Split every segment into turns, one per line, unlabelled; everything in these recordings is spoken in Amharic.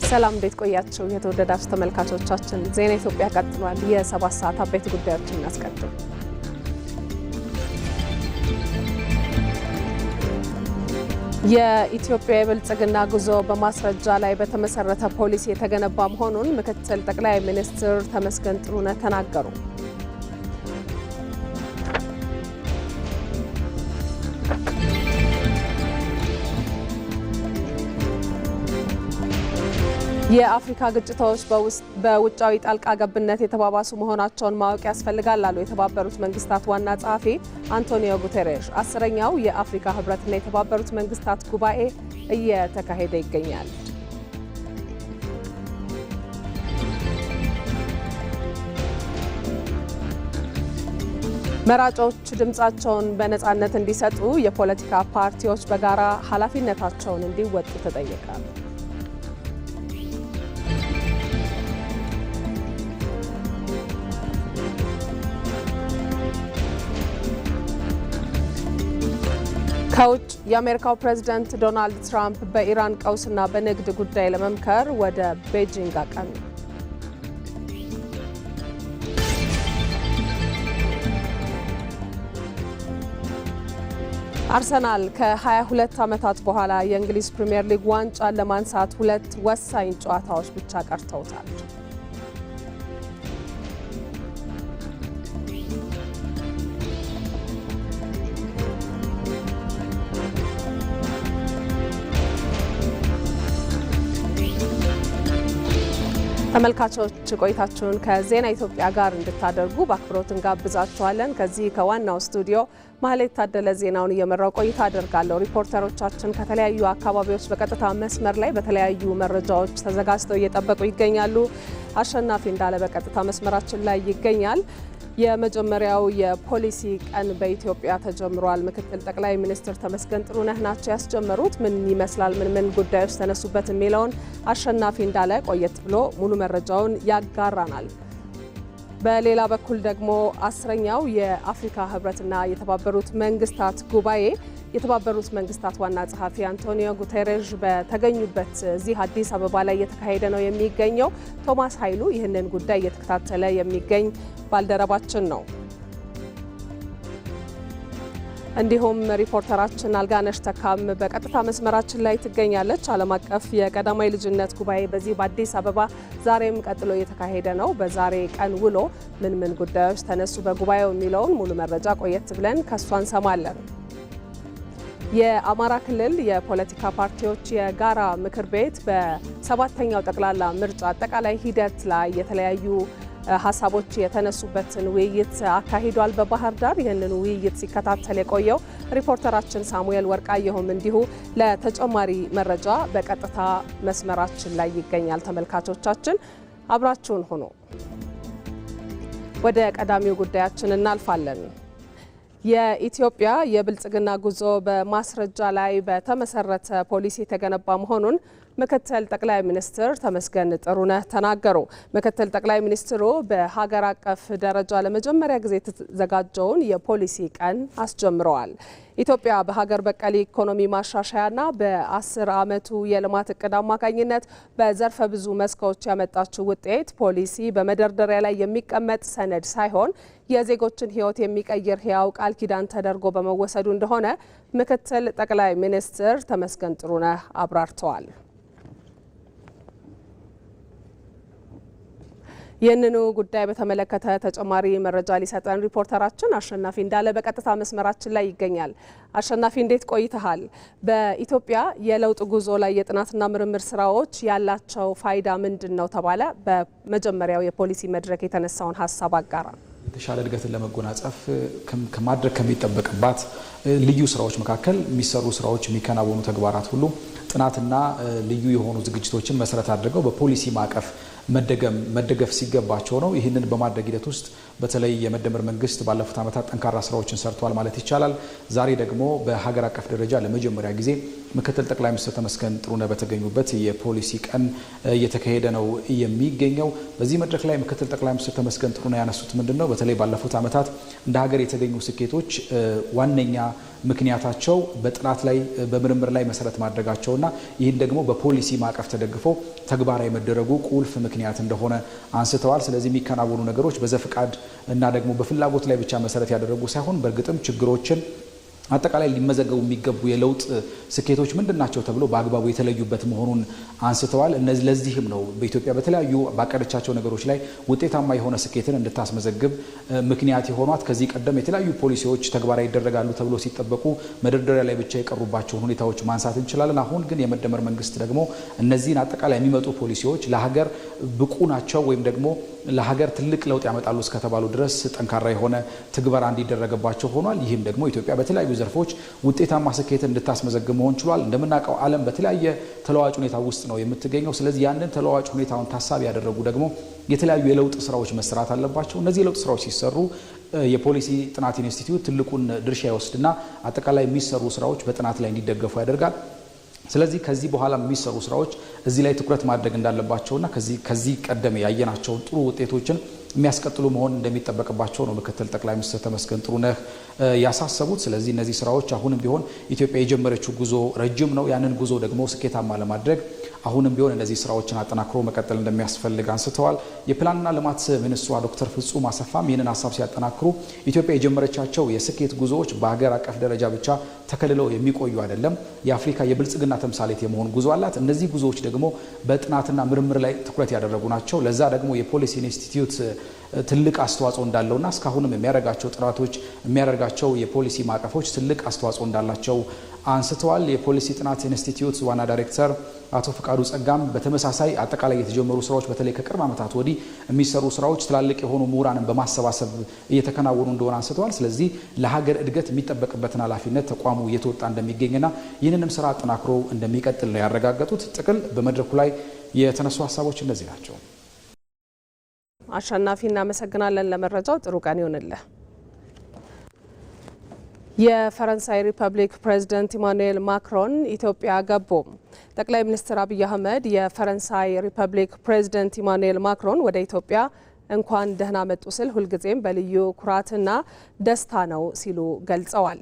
ሰላም እንዴት ቆያችሁ? የተወደዳችሁ ተመልካቾቻችን ዜና ኢትዮጵያ ቀጥሏል። የ7 ሰዓት አበይት ጉዳዮችን እናስቀድም። የኢትዮጵያ የብልጽግና ጉዞ በማስረጃ ላይ በተመሰረተ ፖሊሲ የተገነባ መሆኑን ምክትል ጠቅላይ ሚኒስትር ተመስገን ጥሩነህ ተናገሩ። የአፍሪካ ግጭቶች በውጫዊ ጣልቃ ገብነት የተባባሱ መሆናቸውን ማወቅ ያስፈልጋል አሉ የተባበሩት መንግስታት ዋና ጸሐፊ አንቶኒዮ ጉተሬሽ። 10ኛው የአፍሪካ ህብረትና የተባበሩት መንግስታት ጉባኤ እየተካሄደ ይገኛል። መራጮች ድምጻቸውን በነጻነት እንዲሰጡ የፖለቲካ ፓርቲዎች በጋራ ኃላፊነታቸውን እንዲወጡ ተጠየቀ። ከውጭ የአሜሪካው ፕሬዝዳንት ዶናልድ ትራምፕ በኢራን ቀውስና በንግድ ጉዳይ ለመምከር ወደ ቤጂንግ አቀኑ። አርሰናል ከ22 ዓመታት በኋላ የእንግሊዝ ፕሪምየር ሊግ ዋንጫን ለማንሳት 2 ወሳኝ ጨዋታዎች ብቻ ቀርተውታል። ተመልካቾች ቆይታችሁን ከዜና ኢትዮጵያ ጋር እንድታደርጉ በአክብሮት እንጋብዛችኋለን። ከዚህ ከዋናው ስቱዲዮ ማህሌት ታደለ ዜናውን እየመራው ቆይታ አደርጋለሁ። ሪፖርተሮቻችን ከተለያዩ አካባቢዎች በቀጥታ መስመር ላይ በተለያዩ መረጃዎች ተዘጋጅተው እየጠበቁ ይገኛሉ። አሸናፊ እንዳለ በቀጥታ መስመራችን ላይ ይገኛል። የመጀመሪያው የፖሊሲ ቀን በኢትዮጵያ ተጀምሯል። ምክትል ጠቅላይ ሚኒስትር ተመስገን ጥሩነህ ናቸው ያስጀመሩት። ምን ይመስላል፣ ምን ጉዳዮች ተነሱበት የሚለውን አሸናፊ እንዳለ ቆየት ብሎ ሙሉ መረጃውን ያጋራናል። በሌላ በኩል ደግሞ 10ኛው የአፍሪካ ህብረትና የተባበሩት መንግስታት ጉባኤ የተባበሩት መንግስታት ዋና ጸሐፊ አንቶኒዮ ጉተሬሽ በተገኙበት እዚህ አዲስ አበባ ላይ እየተካሄደ ነው የሚገኘው። ቶማስ ኃይሉ ይህንን ጉዳይ እየተከታተለ የሚገኝ ባልደረባችን ነው። እንዲሁም ሪፖርተራችን አልጋነሽ ተካም በቀጥታ መስመራችን ላይ ትገኛለች። ዓለም አቀፍ የቀዳማይ ልጅነት ጉባኤ በዚህ በአዲስ አበባ ዛሬም ቀጥሎ እየተካሄደ ነው። በዛሬ ቀን ውሎ ምን ጉዳዮች ተነሱ በጉባኤው የሚለውን ሙሉ መረጃ ቆየት ብለን ከሷ እንሰማለን። የአማራ ክልል የፖለቲካ ፓርቲዎች የጋራ ምክር ቤት በ7ኛው ጠቅላላ ምርጫ አጠቃላይ ሂደት ላይ የተለያዩ ሀሳቦች የተነሱበትን ውይይት አካሂዷል በባህር ዳር። ይህንን ውይይት ሲከታተል የቆየው ሪፖርተራችን ሳሙኤል ወርቃየሁም እንዲሁ ለተጨማሪ መረጃ በቀጥታ መስመራችን ላይ ይገኛል። ተመልካቾቻችን አብራችሁን ሆኖ ወደ ቀዳሚው ጉዳያችን እናልፋለን። የኢትዮጵያ የብልጽግና ጉዞ በማስረጃ ላይ በተመሰረተ ፖሊሲ የተገነባ መሆኑን ምክትል ጠቅላይ ሚኒስትር ተመስገን ጥሩነህ ተናገሩ። ምክትል ጠቅላይ ሚኒስትሩ በሀገር አቀፍ ደረጃ ለመጀመሪያ ጊዜ የተዘጋጀውን የፖሊሲ ቀን አስጀምረዋል። ኢትዮጵያ በሀገር በቀል ኢኮኖሚ ማሻሻያና በ10 ዓመቱ የልማት እቅድ አማካኝነት በዘርፈ ብዙ መስኮች ያመጣችው ውጤት ፖሊሲ በመደርደሪያ ላይ የሚቀመጥ ሰነድ ሳይሆን የዜጎችን ሕይወት የሚቀይር ሕያው ቃል ኪዳን ተደርጎ በመወሰዱ እንደሆነ ምክትል ጠቅላይ ሚኒስትር ተመስገን ጥሩነህ አብራርተዋል። ይህንኑ ጉዳይ በተመለከተ ተጨማሪ መረጃ ሊሰጠን ሪፖርተራችን አሸናፊ እንዳለ በቀጥታ መስመራችን ላይ ይገኛል። አሸናፊ እንዴት ቆይተሃል? በኢትዮጵያ የለውጥ ጉዞ ላይ የጥናትና ምርምር ስራዎች ያላቸው ፋይዳ ምንድን ነው ተባለ? በመጀመሪያው የፖሊሲ መድረክ የተነሳውን ሀሳብ አጋራ።
የተሻለ እድገትን ለመጎናጸፍ ከማድረግ ከሚጠበቅባት ልዩ ስራዎች መካከል የሚሰሩ ስራዎች የሚከናወኑ ተግባራት ሁሉ ጥናትና ልዩ የሆኑ ዝግጅቶችን መሰረት አድርገው በፖሊሲ ማዕቀፍ መደገፍ ሲገባቸው ነው። ይህንን በማድረግ ሂደት ውስጥ በተለይ የመደመር መንግስት ባለፉት ዓመታት ጠንካራ ስራዎችን ሰርቷል ማለት ይቻላል። ዛሬ ደግሞ በሀገር አቀፍ ደረጃ ለመጀመሪያ ጊዜ ምክትል ጠቅላይ ሚኒስትር ተመስገን ጥሩነህ በተገኙበት የፖሊሲ ቀን እየተካሄደ ነው የሚገኘው። በዚህ መድረክ ላይ ምክትል ጠቅላይ ሚኒስትር ተመስገን ጥሩነህ ያነሱት ምንድነው? በተለይ ባለፉት ዓመታት እንደ ሀገር የተገኙ ስኬቶች ዋነኛ ምክንያታቸው በጥናት ላይ በምርምር ላይ መሰረት ማድረጋቸውና ይህን ደግሞ በፖሊሲ ማዕቀፍ ተደግፎ ተግባራዊ መደረጉ ቁልፍ ምክንያት እንደሆነ አንስተዋል። ስለዚህ የሚከናወኑ ነገሮች በዘፈቃድ እና ደግሞ በፍላጎት ላይ ብቻ መሰረት ያደረጉ ሳይሆን በእርግጥም ችግሮችን አጠቃላይ ሊመዘገቡ የሚገቡ የለውጥ ስኬቶች ምንድናቸው ተብሎ በአግባቡ የተለዩበት መሆኑን አንስተዋል። ለዚህም ነው በኢትዮጵያ በተለያዩ ባቀደቻቸው ነገሮች ላይ ውጤታማ የሆነ ስኬትን እንድታስመዘግብ ምክንያት የሆኗት። ከዚህ ቀደም የተለያዩ ፖሊሲዎች ተግባራዊ ይደረጋሉ ተብሎ ሲጠበቁ መደርደሪያ ላይ ብቻ የቀሩባቸውን ሁኔታዎች ማንሳት እንችላለን። አሁን ግን የመደመር መንግስት ደግሞ እነዚህን አጠቃላይ የሚመጡ ፖሊሲዎች ለሀገር ብቁ ናቸው ወይም ደግሞ ለሀገር ትልቅ ለውጥ ያመጣሉ እስከተባሉ ድረስ ጠንካራ የሆነ ትግበራ እንዲደረግባቸው ሆኗል። ይህም ደግሞ ኢትዮጵያ በተለያዩ ዘርፎች ውጤታማ ስኬትን እንድታስመዘግብ መሆን ችሏል። እንደምናውቀው ዓለም በተለያየ ተለዋጭ ሁኔታ ውስጥ ነው የምትገኘው። ስለዚህ ያንን ተለዋጭ ሁኔታውን ታሳቢ ያደረጉ ደግሞ የተለያዩ የለውጥ ስራዎች መሰራት አለባቸው። እነዚህ የለውጥ ስራዎች ሲሰሩ የፖሊሲ ጥናት ኢንስቲትዩት ትልቁን ድርሻ ይወስድና አጠቃላይ የሚሰሩ ስራዎች በጥናት ላይ እንዲደገፉ ያደርጋል። ስለዚህ ከዚህ በኋላ የሚሰሩ ስራዎች እዚህ ላይ ትኩረት ማድረግ እንዳለባቸውና ከዚህ ቀደም ያየናቸውን ጥሩ ውጤቶችን የሚያስቀጥሉ መሆን እንደሚጠበቅባቸው ነው ምክትል ጠቅላይ ሚኒስትር ተመስገን ጥሩነህ ያሳሰቡት። ስለዚህ እነዚህ ስራዎች አሁንም ቢሆን ኢትዮጵያ የጀመረችው ጉዞ ረጅም ነው። ያንን ጉዞ ደግሞ ስኬታማ ለማድረግ አሁንም ቢሆን እነዚህ ስራዎችን አጠናክሮ መቀጠል እንደሚያስፈልግ አንስተዋል። የፕላንና ልማት ሚኒስትሯ ዶክተር ፍጹም አሰፋም ይህንን ሀሳብ ሲያጠናክሩ ኢትዮጵያ የጀመረቻቸው የስኬት ጉዞዎች በሀገር አቀፍ ደረጃ ብቻ ተከልለው የሚቆዩ አይደለም። የአፍሪካ የብልጽግና ተምሳሌት የመሆን ጉዞ አላት። እነዚህ ጉዞዎች ደግሞ በጥናትና ምርምር ላይ ትኩረት ያደረጉ ናቸው። ለዛ ደግሞ የፖሊሲ ኢንስቲትዩት ትልቅ አስተዋጽኦ እንዳለውና እስካሁንም የሚያደርጋቸው ጥናቶች የሚያደርጋቸው የፖሊሲ ማዕቀፎች ትልቅ አስተዋጽኦ እንዳላቸው አንስተዋል። የፖሊሲ ጥናት ኢንስቲትዩት ዋና ዳይሬክተር አቶ ፍቃዱ ጸጋም በተመሳሳይ አጠቃላይ የተጀመሩ ስራዎች በተለይ ከቅርብ ዓመታት ወዲህ የሚሰሩ ስራዎች ትላልቅ የሆኑ ምሁራንን በማሰባሰብ እየተከናወኑ እንደሆነ አንስተዋል። ስለዚህ ለሀገር እድገት የሚጠበቅበትን ኃላፊነት ተቋሙ እየተወጣ እንደሚገኝና ይህንንም ስራ አጠናክሮ እንደሚቀጥል ነው ያረጋገጡት። ጥቅል በመድረኩ ላይ የተነሱ ሀሳቦች እነዚህ ናቸው።
አሸናፊ እናመሰግናለን ለመረጃው። ጥሩ ቀን ይሆንልህ። የፈረንሳይ ሪፐብሊክ ፕሬዝዳንት ኢማኑኤል ማክሮን ኢትዮጵያ ገቡ። ጠቅላይ ሚኒስትር አብይ አህመድ የፈረንሳይ ሪፐብሊክ ፕሬዝዳንት ኢማኑኤል ማክሮን ወደ ኢትዮጵያ እንኳን ደህና መጡ ስል ሁልጊዜም በልዩ ኩራትና ደስታ ነው ሲሉ ገልጸዋል።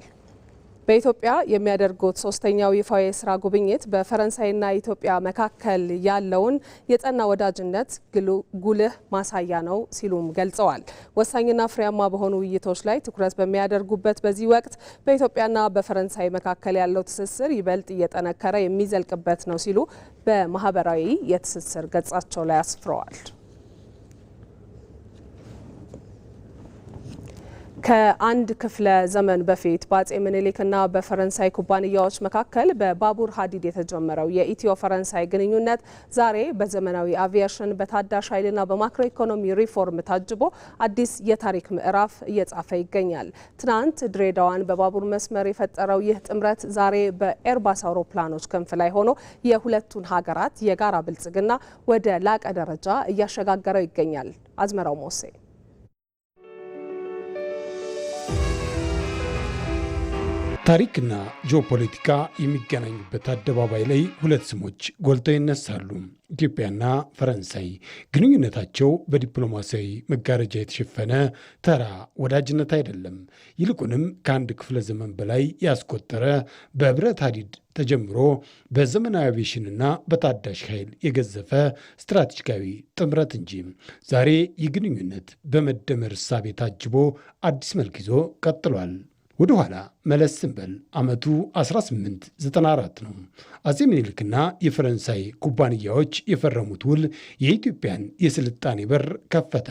በኢትዮጵያ የሚያደርጉት ሶስተኛው ይፋዊ የስራ ጉብኝት በፈረንሳይና ኢትዮጵያ መካከል ያለውን የጸና ወዳጅነት ጉልህ ማሳያ ነው ሲሉም ገልጸዋል። ወሳኝና ፍሬያማ በሆኑ ውይይቶች ላይ ትኩረት በሚያደርጉበት በዚህ ወቅት በኢትዮጵያና በፈረንሳይ መካከል ያለው ትስስር ይበልጥ እየጠነከረ የሚዘልቅበት ነው ሲሉ በማህበራዊ የትስስር ገጻቸው ላይ አስፍረዋል። ከአንድ ክፍለ ዘመን በፊት በአጼ ምኒልክና በፈረንሳይ ኩባንያዎች መካከል በባቡር ሀዲድ የተጀመረው የኢትዮ ፈረንሳይ ግንኙነት ዛሬ በዘመናዊ አቪዬሽን በታዳሽ ኃይልና በማክሮ ኢኮኖሚ ሪፎርም ታጅቦ አዲስ የታሪክ ምዕራፍ እየጻፈ ይገኛል። ትናንት ድሬዳዋን በባቡር መስመር የፈጠረው ይህ ጥምረት ዛሬ በኤርባስ አውሮፕላኖች ክንፍ ላይ ሆኖ የሁለቱን ሀገራት የጋራ ብልጽግና ወደ ላቀ ደረጃ እያሸጋገረው ይገኛል። አዝመራው ሞሴ
ታሪክና ጂኦፖለቲካ የሚገናኙበት አደባባይ ላይ ሁለት ስሞች ጎልተው ይነሳሉ። ኢትዮጵያና ፈረንሳይ። ግንኙነታቸው በዲፕሎማሲያዊ መጋረጃ የተሸፈነ ተራ ወዳጅነት አይደለም። ይልቁንም ከአንድ ክፍለ ዘመን በላይ ያስቆጠረ በብረት ሐዲድ ተጀምሮ በዘመናዊ አቪዬሽንና በታዳሽ ኃይል የገዘፈ ስትራቴጂካዊ ጥምረት እንጂ። ዛሬ ይህ ግንኙነት በመደመር እሳቤ ታጅቦ አዲስ መልክ ይዞ ቀጥሏል። ወደ ኋላ መለስ ስንበል ዓመቱ 1894 ነው። አጼ ምኒልክና የፈረንሳይ ኩባንያዎች የፈረሙት ውል የኢትዮጵያን የስልጣኔ በር ከፈተ።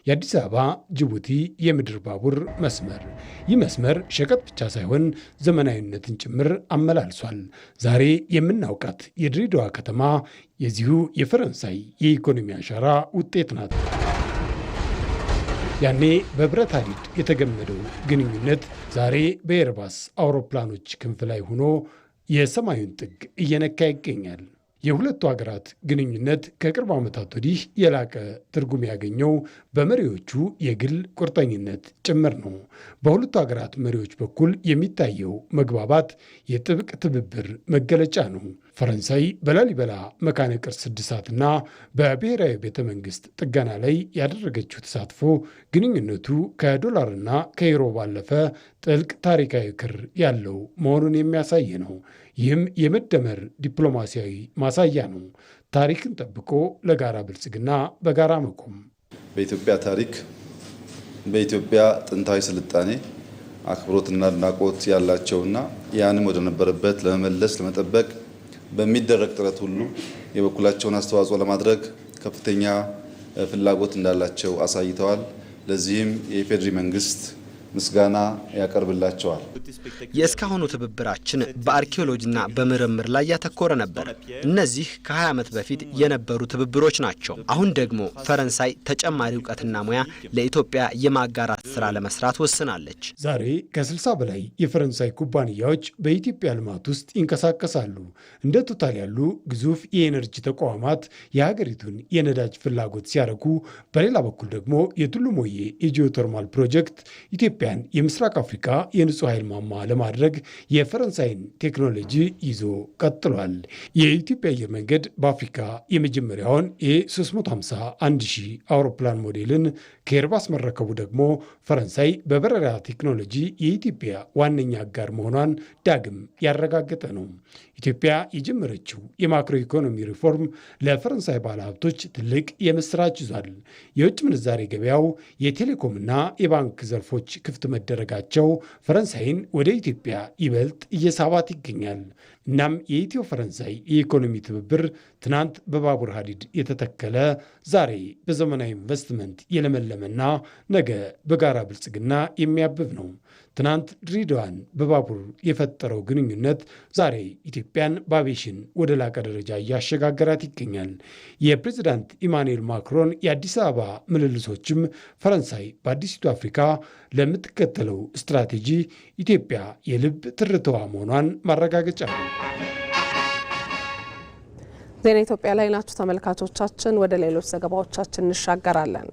የአዲስ አበባ ጅቡቲ የምድር ባቡር መስመር። ይህ መስመር ሸቀጥ ብቻ ሳይሆን ዘመናዊነትን ጭምር አመላልሷል። ዛሬ የምናውቃት የድሬዳዋ ከተማ የዚሁ የፈረንሳይ የኢኮኖሚ አሻራ ውጤት ናት። ያኔ በብረት ሐዲድ የተገመደው ግንኙነት ዛሬ በኤርባስ አውሮፕላኖች ክንፍ ላይ ሆኖ የሰማዩን ጥግ እየነካ ይገኛል። የሁለቱ ሀገራት ግንኙነት ከቅርብ ዓመታት ወዲህ የላቀ ትርጉም ያገኘው በመሪዎቹ የግል ቁርጠኝነት ጭምር ነው። በሁለቱ ሀገራት መሪዎች በኩል የሚታየው መግባባት የጥብቅ ትብብር መገለጫ ነው። ፈረንሳይ በላሊበላ መካነ ቅርስ እድሳትና በብሔራዊ ቤተ መንግስት ጥገና ላይ ያደረገችው ተሳትፎ ግንኙነቱ ከዶላርና ከዩሮ ባለፈ ጥልቅ ታሪካዊ ክር ያለው መሆኑን የሚያሳይ ነው። ይህም የመደመር ዲፕሎማሲያዊ ማሳያ ነው። ታሪክን ጠብቆ ለጋራ ብልጽግና በጋራ መቆም
በኢትዮጵያ ታሪክ በኢትዮጵያ ጥንታዊ ስልጣኔ አክብሮትና አድናቆት ያላቸውና ያንም ወደ ነበረበት ለመመለስ ለመጠበቅ በሚደረግ ጥረት ሁሉ የበኩላቸውን አስተዋጽኦ ለማድረግ ከፍተኛ ፍላጎት እንዳላቸው አሳይተዋል። ለዚህም የኢፌዴሪ መንግስት ምስጋና ያቀርብላቸዋል።
የእስካሁኑ ትብብራችን በአርኪኦሎጂና በምርምር ላይ ያተኮረ ነበር። እነዚህ ከ20 ዓመት በፊት የነበሩ ትብብሮች ናቸው። አሁን ደግሞ ፈረንሳይ ተጨማሪ እውቀትና ሙያ ለኢትዮጵያ የማጋራት ስራ ለመስራት ወስናለች።
ዛሬ ከ60 በላይ የፈረንሳይ ኩባንያዎች በኢትዮጵያ ልማት ውስጥ ይንቀሳቀሳሉ። እንደ ቶታል ያሉ ግዙፍ የኤነርጂ ተቋማት የሀገሪቱን የነዳጅ ፍላጎት ሲያረኩ፣ በሌላ በኩል ደግሞ የቱሉ ሞዬ የጂኦተርማል ፕሮጀክት ኢትዮጵያን የምስራቅ አፍሪካ የንጹህ ኃይል ማማ ለማድረግ የፈረንሳይን ቴክኖሎጂ ይዞ ቀጥሏል። የኢትዮጵያ አየር መንገድ በአፍሪካ የመጀመሪያውን የ350 1000 አውሮፕላን ሞዴልን ከኤርባስ መረከቡ ደግሞ ፈረንሳይ በበረራ ቴክኖሎጂ የኢትዮጵያ ዋነኛ አጋር መሆኗን ዳግም ያረጋገጠ ነው። ኢትዮጵያ የጀመረችው የማክሮ ኢኮኖሚ ሪፎርም ለፈረንሳይ ባለሀብቶች ትልቅ የምስራች ይዟል። የውጭ ምንዛሬ ገበያው፣ የቴሌኮምና የባንክ ዘርፎች ክፍት መደረጋቸው ፈረንሳይን ወደ ኢትዮጵያ ይበልጥ እየሳባት ይገኛል። እናም የኢትዮ ፈረንሳይ የኢኮኖሚ ትብብር ትናንት በባቡር ሀዲድ የተተከለ ዛሬ በዘመናዊ ኢንቨስትመንት የለመለመና ነገ በጋራ ብልጽግና የሚያብብ ነው። ትናንት ድሬዳዋን በባቡር የፈጠረው ግንኙነት ዛሬ ኢትዮጵያን በአቪዬሽን ወደ ላቀ ደረጃ እያሸጋገራት ይገኛል። የፕሬዚዳንት ኢማኑኤል ማክሮን የአዲስ አበባ ምልልሶችም ፈረንሳይ በአዲሲቱ አፍሪካ ለምትከተለው ስትራቴጂ ኢትዮጵያ የልብ ትርታዋ መሆኗን ማረጋገጫ ነው።
ዜና ኢትዮጵያ ላይ ናችሁ ተመልካቾቻችን። ወደ ሌሎች ዘገባዎቻችን እንሻገራለን።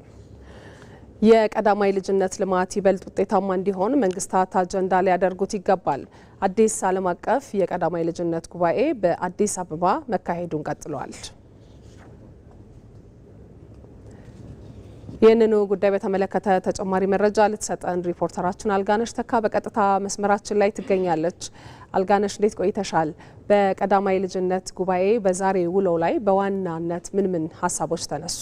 የቀዳማይ ልጅነት ልማት ይበልጥ ውጤታማ እንዲሆን መንግስታት አጀንዳ ሊያደርጉት ይገባል። አዲስ ዓለም አቀፍ የቀዳማይ ልጅነት ጉባኤ በአዲስ አበባ መካሄዱን ቀጥሏል። ይህንኑ ጉዳይ በተመለከተ ተጨማሪ መረጃ ልትሰጠን ሪፖርተራችን አልጋነሽ ተካ በቀጥታ መስመራችን ላይ ትገኛለች። አልጋነሽ እንዴት ቆይተሻል? በቀዳማይ ልጅነት ጉባኤ በዛሬ ውሎ ላይ በዋናነት ምን ሀሳቦች ተነሱ?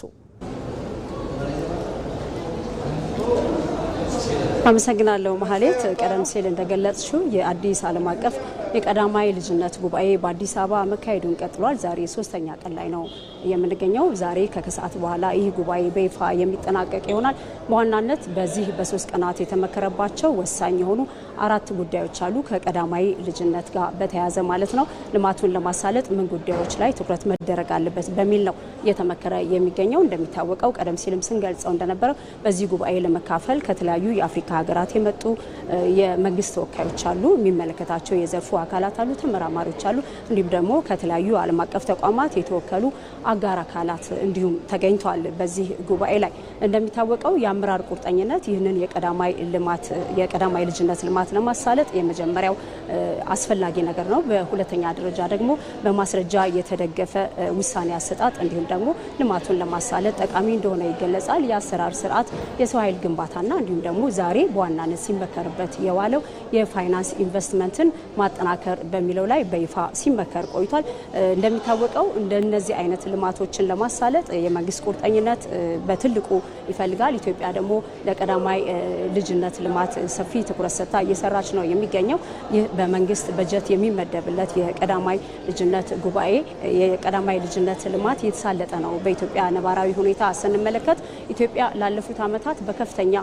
አመሰግናለሁ ማህሌት። ቀደም ሲል እንደገለጽሽው የአዲስ ዓለም አቀፍ የቀዳማይ ልጅነት ጉባኤ በአዲስ አበባ መካሄዱን ቀጥሏል። ዛሬ ሶስተኛ ቀን ላይ ነው የምንገኘው። ዛሬ ከከሰዓት በኋላ ይህ ጉባኤ በይፋ የሚጠናቀቅ ይሆናል። በዋናነት በዚህ በሶስት ቀናት የተመከረባቸው ወሳኝ የሆኑ 4 ጉዳዮች አሉ። ከቀዳማይ ልጅነት ጋር በተያያዘ ማለት ነው። ልማቱን ለማሳለጥ ምን ጉዳዮች ላይ ትኩረት መደረግ አለበት በሚል ነው እየተመከረ የሚገኘው። እንደሚታወቀው ቀደም ሲልም ስንገልጸው እንደነበረው በዚህ ጉባኤ ለመካፈል ከተለያዩ የአፍሪካ ሀገራት የመጡ የመንግስት ተወካዮች አሉ፣ የሚመለከታቸው የዘርፉ አካላት አሉ፣ ተመራማሪዎች አሉ፣ እንዲሁም ደግሞ ከተለያዩ ዓለም አቀፍ ተቋማት የተወከሉ አጋር አካላት እንዲሁም ተገኝተዋል። በዚህ ጉባኤ ላይ እንደሚታወቀው የአመራር ቁርጠኝነት ይህንን የቀዳማይ ልጅነት ልማት ለማሳለጥ የመጀመሪያው አስፈላጊ ነገር ነው። በሁለተኛ ደረጃ ደግሞ በማስረጃ የተደገፈ ውሳኔ አሰጣጥ እንዲሁም ደግሞ ልማቱን ለማሳለጥ ጠቃሚ እንደሆነ ይገለጻል። የአሰራር ስርዓት፣ የሰው ኃይል ግንባታና እንዲሁም ደግሞ ዛሬ በዋናነት ሲመከርበት የዋለው የፋይናንስ ኢንቨስትመንትን ማጠናከር በሚለው ላይ በይፋ ሲመከር ቆይቷል። እንደሚታወቀው እንደነዚህ አይነት ልማቶችን ለማሳለጥ የመንግስት ቁርጠኝነት በትልቁ ይፈልጋል። ኢትዮጵያ ደግሞ ለቀዳማይ ልጅነት ልማት ሰፊ ትኩረት ሰጥታ እየሰራች ነው የሚገኘው። ይህ በመንግስት በጀት የሚመደብለት የቀዳማይ ልጅነት ጉባኤ የቀዳማይ ልጅነት ልማት የተሳለጠ ነው። በኢትዮጵያ ነባራዊ ሁኔታ ስንመለከት ኢትዮጵያ ላለፉት ዓመታት በከፍተኛ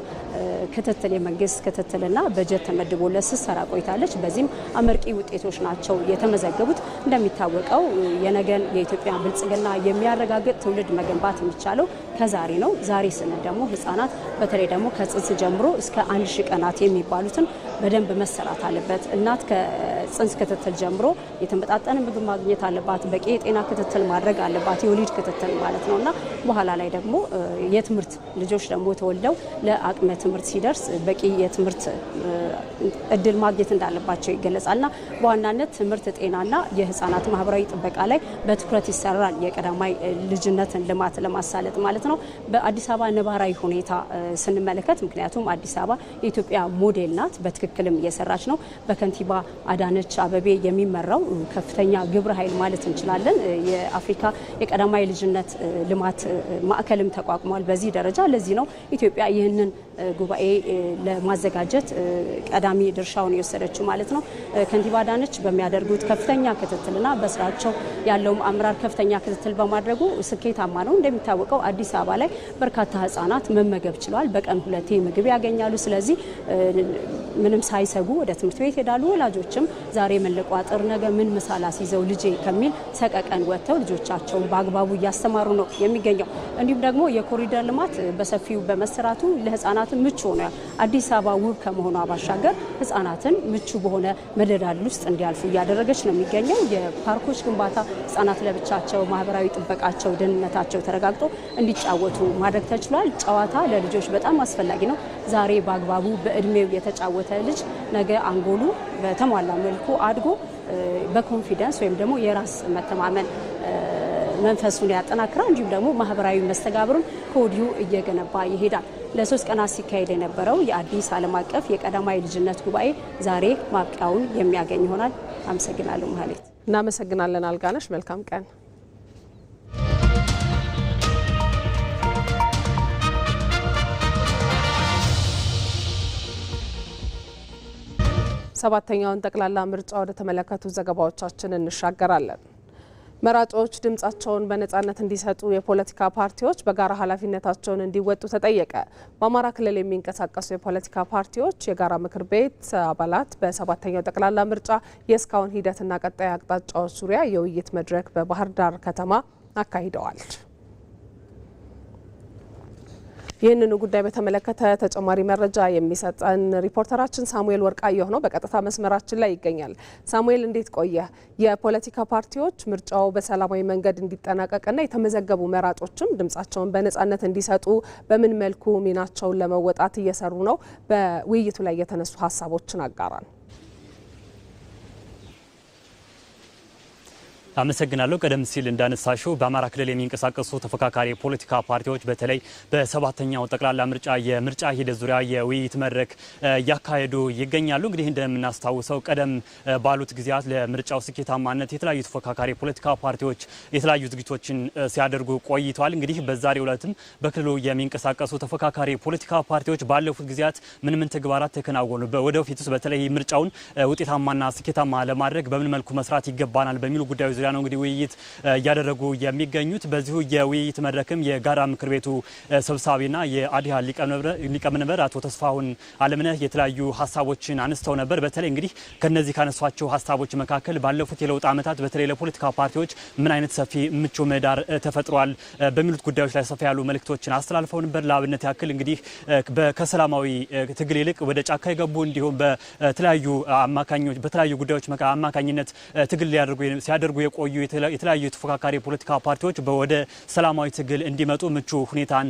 ክትትል የመንግስት ክትትልና በጀት ተመድቦለት ስትሰራ ቆይታለች። በዚህም አመርቂ ውጤቶች ናቸው የተመዘገቡት። እንደሚታወቀው የነገን የኢትዮጵያ ብልጽግና የሚያረጋግጥ ትውልድ መገንባት የሚቻለው ከዛሬ ነው። ዛሬ ስንል ደግሞ ህጻናት በተለይ ደግሞ ከጽንስ ጀምሮ እስከ 1000 ቀናት የሚባሉትን በደንብ መሰራት አለበት። እናት ከጽንስ ክትትል ጀምሮ የተመጣጠነ ምግብ ማግኘት አለባት። በቂ የጤና ክትትል ማድረግ አለባት፣ የወሊድ ክትትል ማለት ነውና በኋላ ላይ ደግሞ የትምህርት ልጆች ደግሞ ተወልደው ለአቅመ ትምህርት ሲደርስ በቂ የትምህርት እድል ማግኘት እንዳለባቸው ይገለጻልና በዋናነት ትምህርት፣ ጤናና የህፃናት ማህበራዊ ጥበቃ ላይ በትኩረት ይሰራል። የቀዳማይ ልጅነትን ልማት ለማሳለጥ ማለት ነው። በአዲስ አበባ ነባራዊ ሁኔታ ስንመለከት ምክንያቱም አዲስ አበባ የኢትዮጵያ ሞዴል ናት፣ በትክክልም እየሰራች ነው። በከንቲባ አዳነች አቤቤ የሚመራው ከፍተኛ ግብረ ኃይል ማለት እንችላለን የአፍሪካ የቀዳማይ ልጅነት ልማት ማዕከልም ተቋቁሟል። በዚህ ደረጃ ለዚህ ነው ኢትዮጵያ ይህንን ጉባኤ ለማዘጋጀት ቀዳሚ ድርሻውን የወሰደችው ማለት ነው። ከንቲባ አዳነች በሚያደርጉት ከፍተኛ ክትትልና በስራቸው ያለውም አመራር ከፍተኛ ክትትል በማድረጉ ስኬታማ ነው። እንደሚታወቀው አዲስ አበባ ላይ በርካታ ህጻናት መመገብ ችሏል። በቀን 2 ምግብ ያገኛሉ። ስለዚህ ምንም ሳይሰጉ ወደ ትምህርት ቤት ሄዳሉ። ወላጆችም ዛሬ ምን ልቋጥር ነገ ምን ምሳላ ሲይዘው ልጄ ከሚል ሰቀቀን ወጥተው ልጆቻቸውን በአግባቡ እያስተማሩ ነው የሚገኘው። እንዲሁም ደግሞ የኮሪደር ልማት በሰፊው በመሰራቱ ለህጻናት ምቹ ሆኗል። አዲስ አበባ ውብ ከመሆኗ ባሻገር ህጻናትን ምቹ በሆነ መደላድል ውስጥ እንዲያልፉ እያደረገች ነው የሚገኘው። የፓርኮች ግንባታ ህጻናት ለብቻቸው ማህበራዊ ጥበቃቸው፣ ደህንነታቸው ተረጋግጦ እንዲጫወቱ ማድረግ ተችሏል። ጨዋታ ለልጆች በጣም አስፈላጊ ነው። ዛሬ በአግባቡ በእድሜው የተጫወተ ልጅ ነገ አንጎሉ በተሟላ መልኩ አድጎ በኮንፊደንስ ወይም ደግሞ የራስ መተማመን መንፈሱን ያጠናክራል። እንዲሁም ደግሞ ማህበራዊ መስተጋብሩን ከወዲሁ እየገነባ ይሄዳል። ለ3 ቀናት ሲካሄድ የነበረው የአዲስ ዓለም አቀፍ የቀዳማይ ልጅነት ጉባኤ ዛሬ ማብቂያውን የሚያገኝ ይሆናል። አመሰግናለሁ ማህሌት።
እናመሰግናለን አልጋነሽ። መልካም ቀን። ሰባተኛውን ጠቅላላ ምርጫ ወደ ተመለከቱ ዘገባዎቻችን እንሻገራለን። መራጮች ድምጻቸውን በነጻነት እንዲሰጡ የፖለቲካ ፓርቲዎች በጋራ ኃላፊነታቸውን እንዲወጡ ተጠየቀ። በአማራ ክልል የሚንቀሳቀሱ የፖለቲካ ፓርቲዎች የጋራ ምክር ቤት አባላት በሰባተኛው ጠቅላላ ምርጫ የእስካሁን ሂደትና ቀጣይ አቅጣጫዎች ዙሪያ የውይይት መድረክ በባህር ዳር ከተማ አካሂደዋል። ይህንኑ ጉዳይ በተመለከተ ተጨማሪ መረጃ የሚሰጠን ሪፖርተራችን ሳሙኤል ወርቃየሁ ነው። በቀጥታ መስመራችን ላይ ይገኛል። ሳሙኤል እንዴት ቆየ? የፖለቲካ ፓርቲዎች ምርጫው በሰላማዊ መንገድ እንዲጠናቀቅና የተመዘገቡ መራጮችም ድምጻቸውን በነጻነት እንዲሰጡ በምን መልኩ ሚናቸውን ለመወጣት እየሰሩ ነው? በውይይቱ ላይ የተነሱ ሀሳቦችን አጋራን።
አመሰግናለሁ። ቀደም ሲል እንዳነሳሽው በአማራ ክልል የሚንቀሳቀሱ ተፎካካሪ የፖለቲካ ፓርቲዎች በተለይ በሰባተኛው ጠቅላላ ምርጫ የምርጫ ሂደት ዙሪያ የውይይት መድረክ እያካሄዱ ይገኛሉ። እንግዲህ እንደምናስታውሰው ቀደም ባሉት ጊዜያት ለምርጫው ስኬታማነት የተለያዩ ተፎካካሪ የፖለቲካ ፓርቲዎች የተለያዩ ዝግጅቶችን ሲያደርጉ ቆይተዋል። እንግዲህ በዛሬው ዕለትም በክልሉ የሚንቀሳቀሱ ተፎካካሪ የፖለቲካ ፓርቲዎች ባለፉት ጊዜያት ምን ተግባራት ተከናወኑ፣ ወደፊትስ በተለይ ምርጫውን ውጤታማና ስኬታማ ለማድረግ በምን መልኩ መስራት ይገባናል በሚሉ ጉዳዮች ነው እንግዲህ ውይይት እያደረጉ የሚገኙት። በዚሁ የውይይት መድረክም የጋራ ምክር ቤቱ ሰብሳቢና የአዲሃ ሊቀመንበር አቶ ተስፋሁን አለምነህ የተለያዩ ሀሳቦችን አንስተው ነበር። በተለይ እንግዲህ ከነዚህ ካነሷቸው ሀሳቦች መካከል ባለፉት የለውጥ ዓመታት በተለይ ለፖለቲካ ፓርቲዎች ምን አይነት ሰፊ ምቹ ምህዳር ተፈጥሯል በሚሉት ጉዳዮች ላይ ሰፋ ያሉ መልእክቶችን አስተላልፈው ነበር። ለአብነት ያክል እንግዲህ ከሰላማዊ ትግል ይልቅ ወደ ጫካ የገቡ እንዲሁም በተለያዩ ጉዳዮች አማካኝነት ትግል ሲያደርጉ የቆዩ የተለያዩ ተፎካካሪ የፖለቲካ ፓርቲዎች ወደ ሰላማዊ ትግል እንዲመጡ ምቹ ሁኔታን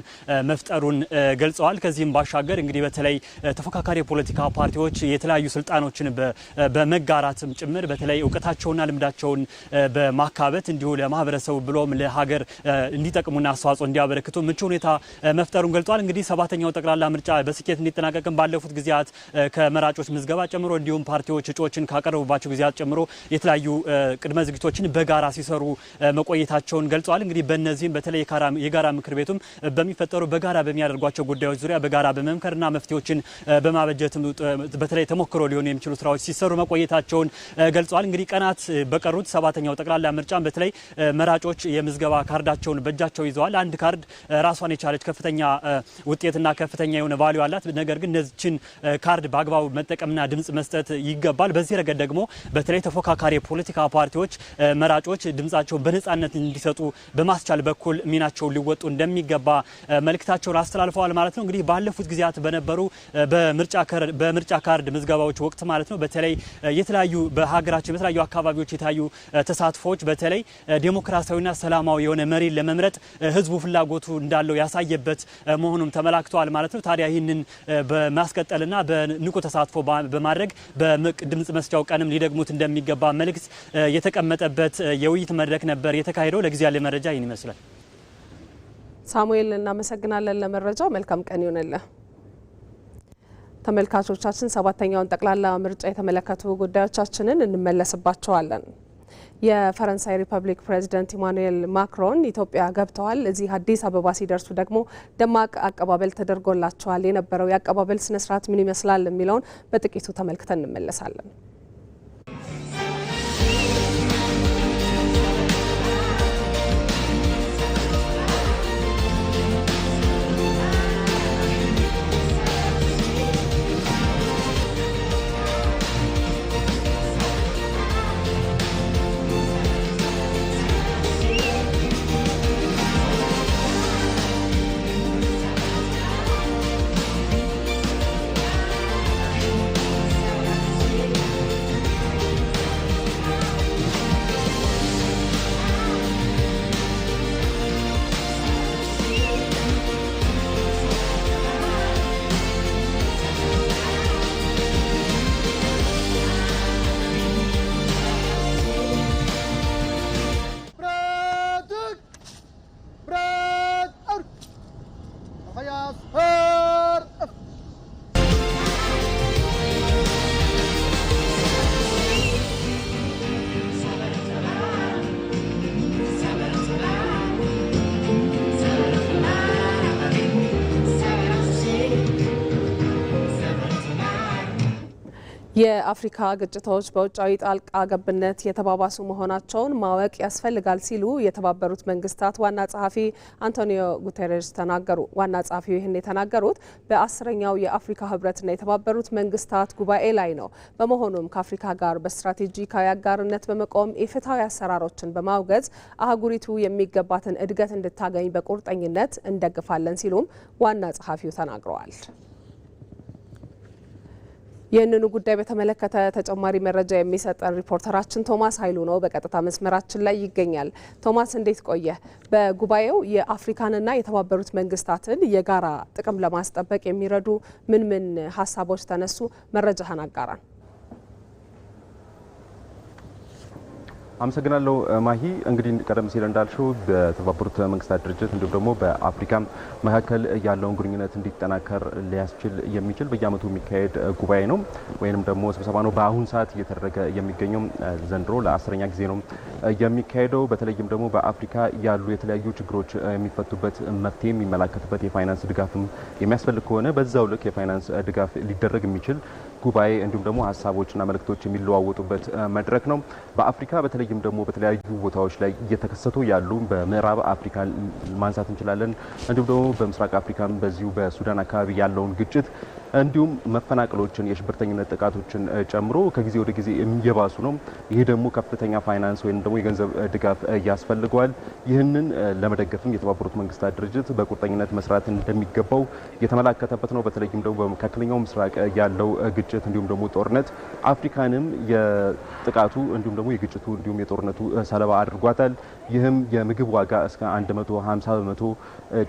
መፍጠሩን ገልጸዋል። ከዚህም ባሻገር እንግዲህ በተለይ ተፎካካሪ የፖለቲካ ፓርቲዎች የተለያዩ ስልጣኖችን በመጋራትም ጭምር በተለይ እውቀታቸውና ልምዳቸውን በማካበት እንዲሁ ለማህበረሰቡ ብሎም ለሀገር እንዲጠቅሙና አስተዋጽኦ እንዲያበረክቱ ምቹ ሁኔታ መፍጠሩን ገልጿል። እንግዲህ ሰባተኛው ጠቅላላ ምርጫ በስኬት እንዲጠናቀቅም ባለፉት ጊዜያት ከመራጮች ምዝገባ ጨምሮ እንዲሁም ፓርቲዎች እጩዎችን ካቀረቡባቸው ጊዜያት ጨምሮ የተለያዩ ቅድመ ዝግጅቶችን በጋራ ሲሰሩ መቆየታቸውን ገልጸዋል። እንግዲህ በእነዚህም በተለይ የጋራ ምክር ቤቱም በሚፈጠሩ በጋራ በሚያደርጓቸው ጉዳዮች ዙሪያ በጋራ በመምከርና መፍትሄዎችን በማበጀትም በተለይ ተሞክሮ ሊሆኑ የሚችሉ ስራዎች ሲሰሩ መቆየታቸውን ገልጸዋል። እንግዲህ ቀናት በቀሩት ሰባተኛው ጠቅላላ ምርጫም በተለይ መራጮች የምዝገባ ካርዳቸውን በእጃቸው ይዘዋል። አንድ ካርድ ራሷን የቻለች ከፍተኛ ውጤትና ከፍተኛ የሆነ ቫልዩ አላት። ነገር ግን እነዚህን ካርድ በአግባቡ መጠቀምና ድምጽ መስጠት ይገባል። በዚህ ረገድ ደግሞ በተለይ ተፎካካሪ የፖለቲካ ፓርቲዎች መራጮች ድምጻቸውን በነጻነት እንዲሰጡ በማስቻል በኩል ሚናቸውን ሊወጡ እንደሚገባ መልእክታቸውን አስተላልፈዋል ማለት ነው። እንግዲህ ባለፉት ጊዜያት በነበሩ በምርጫ ካርድ ምዝገባዎች ወቅት ማለት ነው በተለይ የተለያዩ በሀገራችን በተለያዩ አካባቢዎች የታዩ ተሳትፎዎች በተለይ ዴሞክራሲያዊና ሰላማዊ የሆነ መሪ ለመምረጥ ህዝቡ ፍላጎቱ እንዳለው ያሳየበት መሆኑም ተመላክቷል ማለት ነው። ታዲያ ይህንን በማስቀጠልና በንቁ ተሳትፎ በማድረግ በድምጽ መስጫው ቀንም ሊደግሙት እንደሚገባ መልእክት የተቀመጠበት የውይይት መድረክ ነበር የተካሄደው። ለጊዜ ያለ መረጃ ይህን ይመስላል።
ሳሙኤል እናመሰግናለን ለመረጃው። መልካም ቀን ይሁንልህ። ተመልካቾቻችን 7ኛውን ጠቅላላ ምርጫ የተመለከቱ ጉዳዮቻችንን እንመለስባቸዋለን። የፈረንሳይ ሪፐብሊክ ፕሬዚደንት ኢማኑኤል ማክሮን ኢትዮጵያ ገብተዋል። እዚህ አዲስ አበባ ሲደርሱ ደግሞ ደማቅ አቀባበል ተደርጎላቸዋል። የነበረው የአቀባበል ስነስርዓት ምን ይመስላል የሚለውን በጥቂቱ ተመልክተን እንመለሳለን። የአፍሪካ ግጭቶች በውጫዊ ጣልቃ ገብነት የተባባሱ መሆናቸውን ማወቅ ያስፈልጋል ሲሉ የተባበሩት መንግስታት ዋና ጸሐፊ አንቶኒዮ ጉተሬስ ተናገሩ። ዋና ጸሐፊው ይህን የተናገሩት በ10ኛው የአፍሪካ ህብረትና የተባበሩት መንግስታት ጉባኤ ላይ ነው። በመሆኑም ከአፍሪካ ጋር በስትራቴጂካዊ አጋርነት በመቆም ኢፍትሐዊ አሰራሮችን በማውገዝ አህጉሪቱ የሚገባትን እድገት እንድታገኝ በቁርጠኝነት እንደግፋለን ሲሉም ዋና ጸሐፊው ተናግረዋል። ይህንኑ ጉዳይ በተመለከተ ተጨማሪ መረጃ የሚሰጠን ሪፖርተራችን ቶማስ ኃይሉ ነው። በቀጥታ መስመራችን ላይ ይገኛል። ቶማስ እንዴት ቆየ? በጉባኤው የአፍሪካንና የተባበሩት መንግስታትን የጋራ ጥቅም ለማስጠበቅ የሚረዱ ምን ሀሳቦች ተነሱ? መረጃህን አጋራን።
አመሰግናለሁ ማሂ። እንግዲህ ቀደም ሲል እንዳልሽው በተባበሩት መንግስታት ድርጅት እንዲሁም ደግሞ በአፍሪካ መካከል ያለውን ግንኙነት እንዲጠናከር ሊያስችል የሚችል በየዓመቱ የሚካሄድ ጉባኤ ነው ወይንም ደግሞ ስብሰባ ነው። በአሁን ሰዓት እየተደረገ የሚገኘው ዘንድሮ ለ10ኛ ጊዜ ነው የሚካሄደው። በተለይም ደግሞ በአፍሪካ ያሉ የተለያዩ ችግሮች የሚፈቱበት መፍትሄ የሚመለከትበት የፋይናንስ ድጋፍም የሚያስፈልግ ከሆነ በዛው ልክ የፋይናንስ ድጋፍ ሊደረግ የሚችል ጉባኤ እንዲሁም ደግሞ ሀሳቦችና መልእክቶች የሚለዋወጡበት መድረክ ነው። በአፍሪካ በተለይም ደግሞ በተለያዩ ቦታዎች ላይ እየተከሰቱ ያሉ በምዕራብ አፍሪካ ማንሳት እንችላለን። እንዲሁም ደግሞ በምስራቅ አፍሪካም በዚሁ በሱዳን አካባቢ ያለውን ግጭት እንዲሁም መፈናቀሎችን፣ የሽብርተኝነት ጥቃቶችን ጨምሮ ከጊዜ ወደ ጊዜ የሚየባሱ ነው። ይህ ደግሞ ከፍተኛ ፋይናንስ ወይም ደግሞ የገንዘብ ድጋፍ ያስፈልገዋል። ይህንን ለመደገፍም የተባበሩት መንግስታት ድርጅት በቁርጠኝነት መስራት እንደሚገባው የተመላከተበት ነው። በተለይም ደግሞ በመካከለኛው ምስራቅ ያለው ግጭት እንዲሁም ደግሞ ጦርነት አፍሪካንም የጥቃቱ እንዲሁም ደግሞ የግጭቱ እንዲሁም የጦርነቱ ሰለባ አድርጓታል። ይህም የምግብ ዋጋ እስከ 150 በመቶ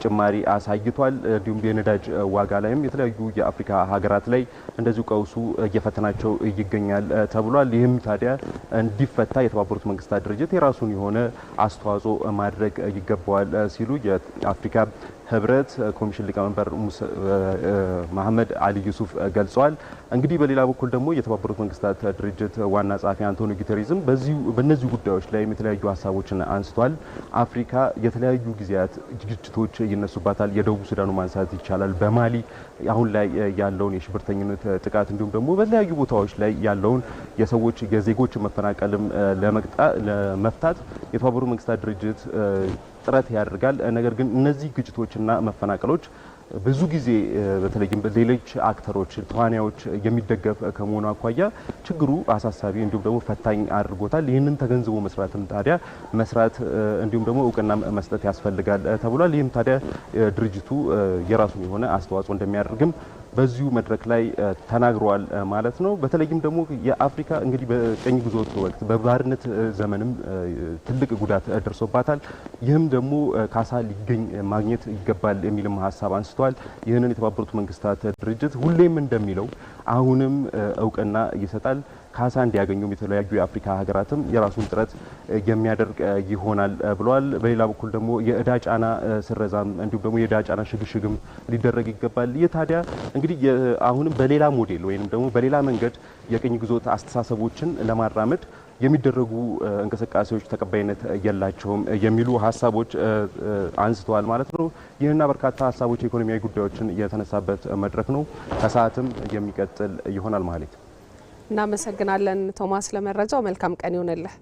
ጭማሪ አሳይቷል። እንዲሁም የነዳጅ ዋጋ ላይም የተለያዩ የአፍሪካ ሀገራት ላይ እንደዚሁ ቀውሱ እየፈተናቸው ይገኛል ተብሏል። ይህም ታዲያ እንዲፈታ የተባበሩት መንግስታት ድርጅት የራሱን የሆነ አስተዋጽኦ ማድረግ ይገባዋል ሲሉ የአፍሪካ ህብረት ኮሚሽን ሊቀመንበር መሐመድ አሊ ዩሱፍ ገልጸዋል። እንግዲህ በሌላ በኩል ደግሞ የተባበሩት መንግስታት ድርጅት ዋና ጸሐፊ አንቶኒዮ ጉተሬዝም በእነዚህ ጉዳዮች ላይ የተለያዩ ሀሳቦችን አንስቷል። አፍሪካ የተለያዩ ጊዜያት ግጭቶች ይነሱባታል። የደቡብ ሱዳኑ ማንሳት ይቻላል። በማሊ አሁን ላይ ያለውን የሽብርተኝነት ጥቃት እንዲሁም ደግሞ በተለያዩ ቦታዎች ላይ ያለውን የዜጎች መፈናቀልም ለመፍታት የተባበሩት መንግስታት ድርጅት ጥረት ያደርጋል። ነገር ግን እነዚህ ግጭቶችና መፈናቀሎች ብዙ ጊዜ በተለይም ሌሎች አክተሮች ተዋናዮች የሚደገፍ ከመሆኑ አኳያ ችግሩ አሳሳቢ እንዲሁም ደግሞ ፈታኝ አድርጎታል። ይህንን ተገንዝቦ መስራትም ታዲያ መስራት እንዲሁም ደግሞ እውቅና መስጠት ያስፈልጋል ተብሏል። ይህም ታዲያ ድርጅቱ የራሱን የሆነ አስተዋጽኦ እንደሚያደርግም በዚሁ መድረክ ላይ ተናግሯል ማለት ነው። በተለይም ደግሞ የአፍሪካ እንግዲህ በቀኝ ግዛት ወቅት በባርነት ዘመንም ትልቅ ጉዳት ደርሶባታል። ይህም ደግሞ ካሳ ሊገኝ ማግኘት ይገባል የሚልም ሀሳብ አንስተዋል። ይህንን የተባበሩት መንግስታት ድርጅት ሁሌም እንደሚለው አሁንም እውቅና ይሰጣል። ካሳ እንዲያገኙም የተለያዩ የአፍሪካ ሀገራትም የራሱን ጥረት የሚያደርግ ይሆናል ብለዋል። በሌላ በኩል ደግሞ የእዳ ጫና ስረዛም እንዲሁም ደግሞ የእዳ ጫና ሽግሽግም ሊደረግ ይገባል። ይህ ታዲያ እንግዲህ አሁንም በሌላ ሞዴል ወይም ደግሞ በሌላ መንገድ የቅኝ ግዛት አስተሳሰቦችን ለማራመድ የሚደረጉ እንቅስቃሴዎች ተቀባይነት የላቸውም የሚሉ ሀሳቦች አንስተዋል ማለት ነው። ይህና በርካታ ሀሳቦች የኢኮኖሚያዊ ጉዳዮችን የተነሳበት መድረክ ነው። ከሰዓትም የሚቀጥል ይሆናል ማለት ነው።
እናመሰግናለን ቶማስ ለመረጃው። መልካም ቀን ይሁንልህ።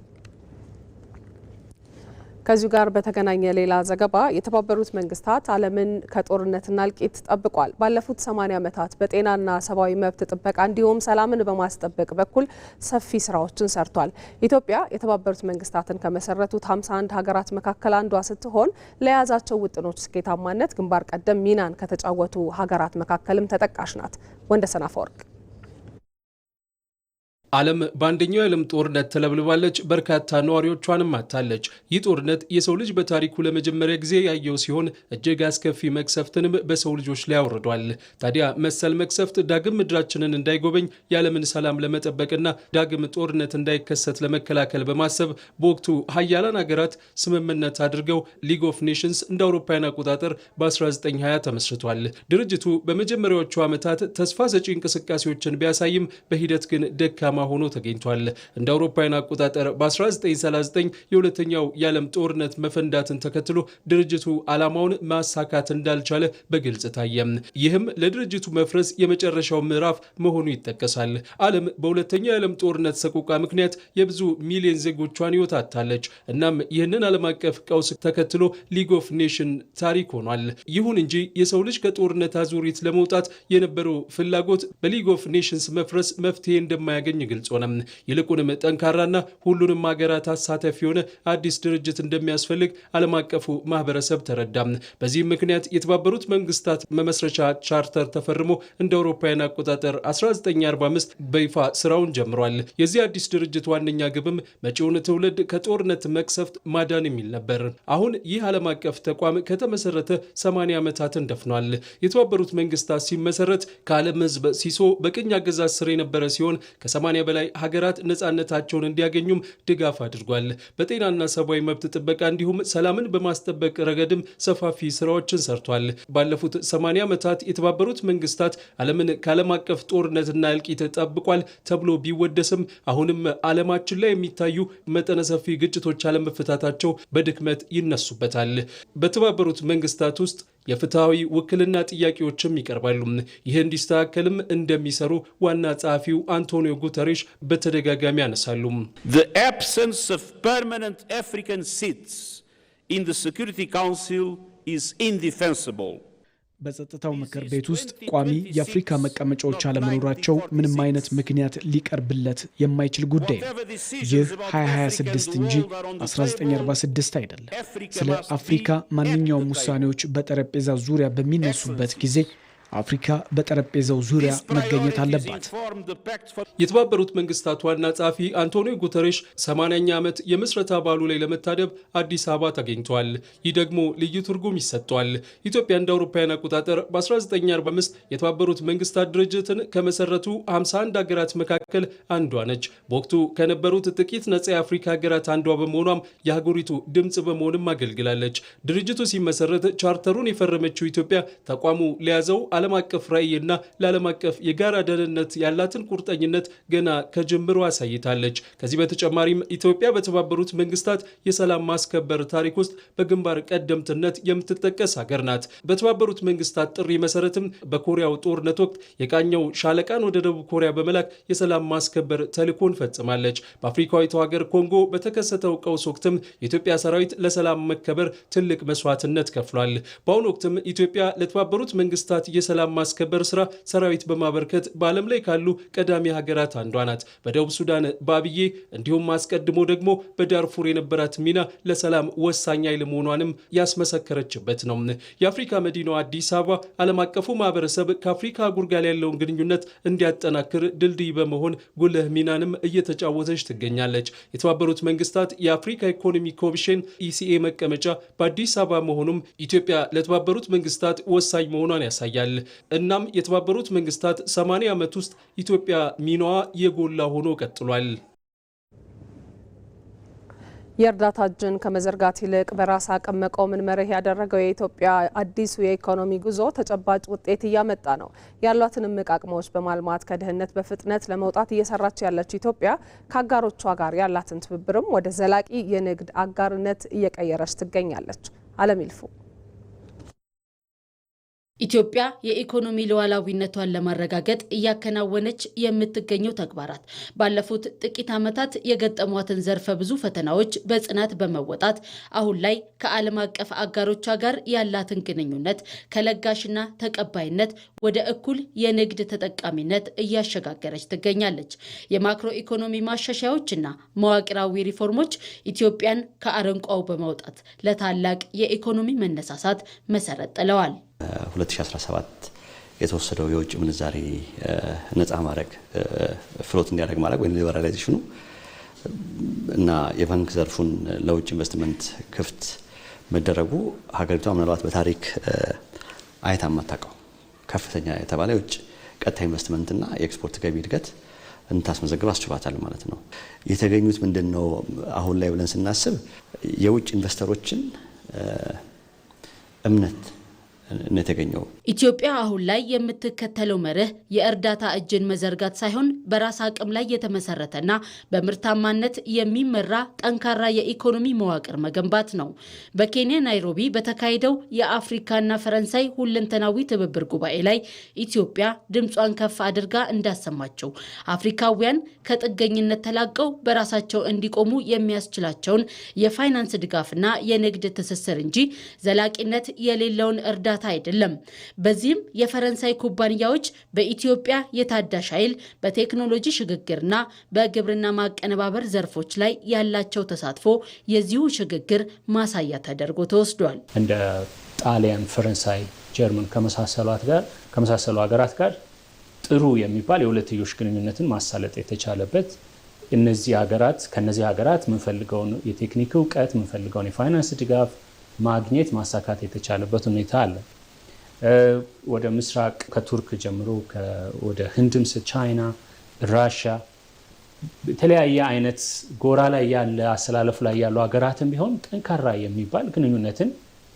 ከዚሁ ጋር በተገናኘ ሌላ ዘገባ የተባበሩት መንግስታት ዓለምን ከጦርነትና እልቂት ጠብቋል። ባለፉት 80 ዓመታት በጤናና ሰብአዊ መብት ጥበቃ እንዲሁም ሰላምን በማስጠበቅ በኩል ሰፊ ስራዎችን ሰርቷል። ኢትዮጵያ የተባበሩት መንግስታትን ከመሰረቱት 51 ሀገራት መካከል አንዷ ስትሆን ለያዛቸው ውጥኖች ስኬታማነት ግንባር ቀደም ሚናን ከተጫወቱ ሀገራት መካከልም ተጠቃሽ ናት። ወንደሰን አፈወርቅ
ዓለም በአንደኛው የዓለም ጦርነት ተለብልባለች፣ በርካታ ነዋሪዎቿንም አጥታለች። ይህ ጦርነት የሰው ልጅ በታሪኩ ለመጀመሪያ ጊዜ ያየው ሲሆን እጅግ አስከፊ መቅሰፍትንም በሰው ልጆች ላይ አውርዷል። ታዲያ መሰል መቅሰፍት ዳግም ምድራችንን እንዳይጎበኝ የዓለምን ሰላም ለመጠበቅና ዳግም ጦርነት እንዳይከሰት ለመከላከል በማሰብ በወቅቱ ሀያላን ሀገራት ስምምነት አድርገው ሊግ ኦፍ ኔሽንስ እንደ አውሮፓውያን አቆጣጠር በ1920 ተመስርቷል። ድርጅቱ በመጀመሪያዎቹ ዓመታት ተስፋ ሰጪ እንቅስቃሴዎችን ቢያሳይም በሂደት ግን ደካማ ሆኖ ተገኝቷል። እንደ አውሮፓውያን አቆጣጠር በ1939 የሁለተኛው የዓለም ጦርነት መፈንዳትን ተከትሎ ድርጅቱ ዓላማውን ማሳካት እንዳልቻለ በግልጽ ታየ። ይህም ለድርጅቱ መፍረስ የመጨረሻው ምዕራፍ መሆኑ ይጠቀሳል። ዓለም በሁለተኛው የዓለም ጦርነት ሰቆቃ ምክንያት የብዙ ሚሊዮን ዜጎቿን ሕይወት አጥታለች። እናም ይህንን ዓለም አቀፍ ቀውስ ተከትሎ ሊግ ኦፍ ኔሽን ታሪክ ሆኗል። ይሁን እንጂ የሰው ልጅ ከጦርነት አዙሪት ለመውጣት የነበረው ፍላጎት በሊግ ኦፍ ኔሽንስ መፍረስ መፍትሄ እንደማያገኝ ግልጽ ሆነ። ይልቁንም ጠንካራና ሁሉንም ሀገራት አሳታፊ የሆነ አዲስ ድርጅት እንደሚያስፈልግ ዓለም አቀፉ ማህበረሰብ ተረዳ። በዚህም ምክንያት የተባበሩት መንግስታት መመስረቻ ቻርተር ተፈርሞ እንደ አውሮፓውያን አቆጣጠር 1945 በይፋ ስራውን ጀምሯል። የዚህ አዲስ ድርጅት ዋነኛ ግብም መጪውን ትውልድ ከጦርነት መቅሰፍት ማዳን የሚል ነበር። አሁን ይህ ዓለም አቀፍ ተቋም ከተመሰረተ 80 ዓመታትን ደፍኗል። የተባበሩት መንግስታት ሲመሰረት ከዓለም ህዝብ ሲሶ በቅኝ አገዛዝ ስር የነበረ ሲሆን ከ80 በላይ ሀገራት ነጻነታቸውን እንዲያገኙም ድጋፍ አድርጓል። በጤናና ሰብአዊ መብት ጥበቃ እንዲሁም ሰላምን በማስጠበቅ ረገድም ሰፋፊ ስራዎችን ሰርቷል። ባለፉት 80 ዓመታት የተባበሩት መንግስታት ዓለምን ከዓለም አቀፍ ጦርነትና እልቂት ጠብቋል ተብሎ ቢወደስም አሁንም ዓለማችን ላይ የሚታዩ መጠነ ሰፊ ግጭቶች አለመፈታታቸው በድክመት ይነሱበታል። በተባበሩት መንግስታት ውስጥ የፍትሃዊ ውክልና ጥያቄዎችም ይቀርባሉ። ይህ እንዲስተካከልም እንደሚሰሩ ዋና ጸሐፊው አንቶኒዮ ጉተሬሽ በተደጋጋሚ ያነሳሉ።
The absence of permanent African seats in the Security Council is indefensible.
በጸጥታው ምክር ቤት ውስጥ ቋሚ የአፍሪካ መቀመጫዎች አለመኖራቸው ምንም አይነት ምክንያት ሊቀርብለት የማይችል ጉዳይ ነው። ይህ 2026 እንጂ 1946 አይደለም። ስለ አፍሪካ ማንኛውም ውሳኔዎች በጠረጴዛ ዙሪያ በሚነሱበት ጊዜ አፍሪካ በጠረጴዛው ዙሪያ መገኘት አለባት።
የተባበሩት መንግስታት ዋና ጸሐፊ አንቶኒዮ ጉተሬሽ 80ኛ ዓመት የምስረታ በዓሉ ላይ ለመታደብ አዲስ አበባ ተገኝተዋል። ይህ ደግሞ ልዩ ትርጉም ይሰጠዋል። ኢትዮጵያ እንደ አውሮፓውያን አቆጣጠር በ1945 የተባበሩት መንግስታት ድርጅትን ከመሰረቱ 51 ሀገራት መካከል አንዷ ነች። በወቅቱ ከነበሩት ጥቂት ነጻ የአፍሪካ ሀገራት አንዷ በመሆኗም የአህጉሪቱ ድምፅ በመሆንም አገልግላለች። ድርጅቱ ሲመሰረት ቻርተሩን የፈረመችው ኢትዮጵያ ተቋሙ ለያዘው ዓለም አቀፍ ራዕይና ለዓለም አቀፍ የጋራ ደህንነት ያላትን ቁርጠኝነት ገና ከጅምሩ አሳይታለች። ከዚህ በተጨማሪም ኢትዮጵያ በተባበሩት መንግስታት የሰላም ማስከበር ታሪክ ውስጥ በግንባር ቀደምትነት የምትጠቀስ ሀገር ናት። በተባበሩት መንግስታት ጥሪ መሰረትም በኮሪያው ጦርነት ወቅት የቃኘው ሻለቃን ወደ ደቡብ ኮሪያ በመላክ የሰላም ማስከበር ተልዕኮን ፈጽማለች። በአፍሪካዊቷ ሀገር ኮንጎ በተከሰተው ቀውስ ወቅትም የኢትዮጵያ ሰራዊት ለሰላም መከበር ትልቅ መስዋዕትነት ከፍሏል። በአሁኑ ወቅትም ኢትዮጵያ ለተባበሩት መንግስታት የሰላም ማስከበር ስራ ሰራዊት በማበርከት በዓለም ላይ ካሉ ቀዳሚ ሀገራት አንዷ ናት። በደቡብ ሱዳን በአብዬ እንዲሁም አስቀድሞ ደግሞ በዳርፉር የነበራት ሚና ለሰላም ወሳኝ ኃይል መሆኗንም ያስመሰከረችበት ነው። የአፍሪካ መዲናዋ አዲስ አበባ ዓለም አቀፉ ማህበረሰብ ከአፍሪካ አህጉር ጋር ያለውን ግንኙነት እንዲያጠናክር ድልድይ በመሆን ጉልህ ሚናንም እየተጫወተች ትገኛለች። የተባበሩት መንግስታት የአፍሪካ ኢኮኖሚ ኮሚሽን ኢሲኤ መቀመጫ በአዲስ አበባ መሆኑም ኢትዮጵያ ለተባበሩት መንግስታት ወሳኝ መሆኗን ያሳያል። እናም የተባበሩት መንግስታት 80 ዓመት ውስጥ ኢትዮጵያ ሚናዋ የጎላ ሆኖ ቀጥሏል።
የእርዳታ እጅን ከመዘርጋት ይልቅ በራስ አቅም መቆምን መርህ ያደረገው የኢትዮጵያ አዲሱ የኢኮኖሚ ጉዞ ተጨባጭ ውጤት እያመጣ ነው። ያሏትን እምቅ አቅሞች በማልማት ከድህነት በፍጥነት ለመውጣት እየሰራች ያለችው ኢትዮጵያ ከአጋሮቿ ጋር ያላትን ትብብርም ወደ ዘላቂ የንግድ አጋርነት እየቀየረች ትገኛለች። አለም ይልፉ
ኢትዮጵያ የኢኮኖሚ ሉዓላዊነቷን ለማረጋገጥ እያከናወነች የምትገኘው ተግባራት ባለፉት ጥቂት ዓመታት የገጠሟትን ዘርፈ ብዙ ፈተናዎች በጽናት በመወጣት አሁን ላይ ከዓለም አቀፍ አጋሮቿ ጋር ያላትን ግንኙነት ከለጋሽና ተቀባይነት ወደ እኩል የንግድ ተጠቃሚነት እያሸጋገረች ትገኛለች። የማክሮ ኢኮኖሚ ማሻሻያዎችና መዋቅራዊ ሪፎርሞች ኢትዮጵያን ከአረንቋው በማውጣት ለታላቅ የኢኮኖሚ መነሳሳት መሰረት ጥለዋል።
2017 የተወሰደው የውጭ ምንዛሪ ነፃ ማድረግ ፍሎት እንዲያደርግ ማድረግ ወይም ሊበራላይዜሽኑ እና የባንክ ዘርፉን ለውጭ ኢንቨስትመንት ክፍት መደረጉ ሀገሪቷ ምናልባት በታሪክ አይታ የማታውቀው ከፍተኛ የተባለ የውጭ ቀጥታ ኢንቨስትመንትና የኤክስፖርት ገቢ እድገት እንታስመዘግብ አስችሏታል ማለት ነው። የተገኙት ምንድነው አሁን ላይ ብለን ስናስብ የውጭ ኢንቨስተሮችን እምነት ነው የተገኘው።
ኢትዮጵያ አሁን ላይ የምትከተለው መርህ የእርዳታ እጅን መዘርጋት ሳይሆን በራስ አቅም ላይ የተመሰረተና በምርታማነት የሚመራ ጠንካራ የኢኮኖሚ መዋቅር መገንባት ነው። በኬንያ ናይሮቢ በተካሄደው የአፍሪካና ፈረንሳይ ሁለንተናዊ ትብብር ጉባኤ ላይ ኢትዮጵያ ድምጿን ከፍ አድርጋ እንዳሰማቸው አፍሪካውያን ከጥገኝነት ተላቀው በራሳቸው እንዲቆሙ የሚያስችላቸውን የፋይናንስ ድጋፍና የንግድ ትስስር እንጂ ዘላቂነት የሌለውን እርዳታ አይደለም። በዚህም የፈረንሳይ ኩባንያዎች በኢትዮጵያ የታዳሽ ኃይል፣ በቴክኖሎጂ ሽግግርና በግብርና ማቀነባበር ዘርፎች ላይ ያላቸው ተሳትፎ የዚሁ ሽግግር ማሳያ ተደርጎ ተወስዷል።
እንደ ጣሊያን፣ ፈረንሳይ፣ ጀርመን ከመሳሰሉ ሀገራት ጋር ጥሩ የሚባል የሁለትዮሽ ግንኙነትን ማሳለጥ የተቻለበት ከነዚህ ሀገራት የምንፈልገውን የቴክኒክ እውቀት የምንፈልገውን የፋይናንስ ድጋፍ ማግኘት ማሳካት የተቻለበት ሁኔታ አለ። ወደ ምስራቅ ከቱርክ ጀምሮ ወደ ህንድም፣ ቻይና፣ ራሽያ የተለያየ አይነት ጎራ ላይ ያለ አሰላለፍ ላይ ያሉ ሀገራትን ቢሆን ጠንካራ የሚባል ግንኙነትን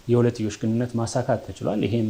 የሁለትዮሽ ግንኙነት ማሳካት ተችሏል። ይሄም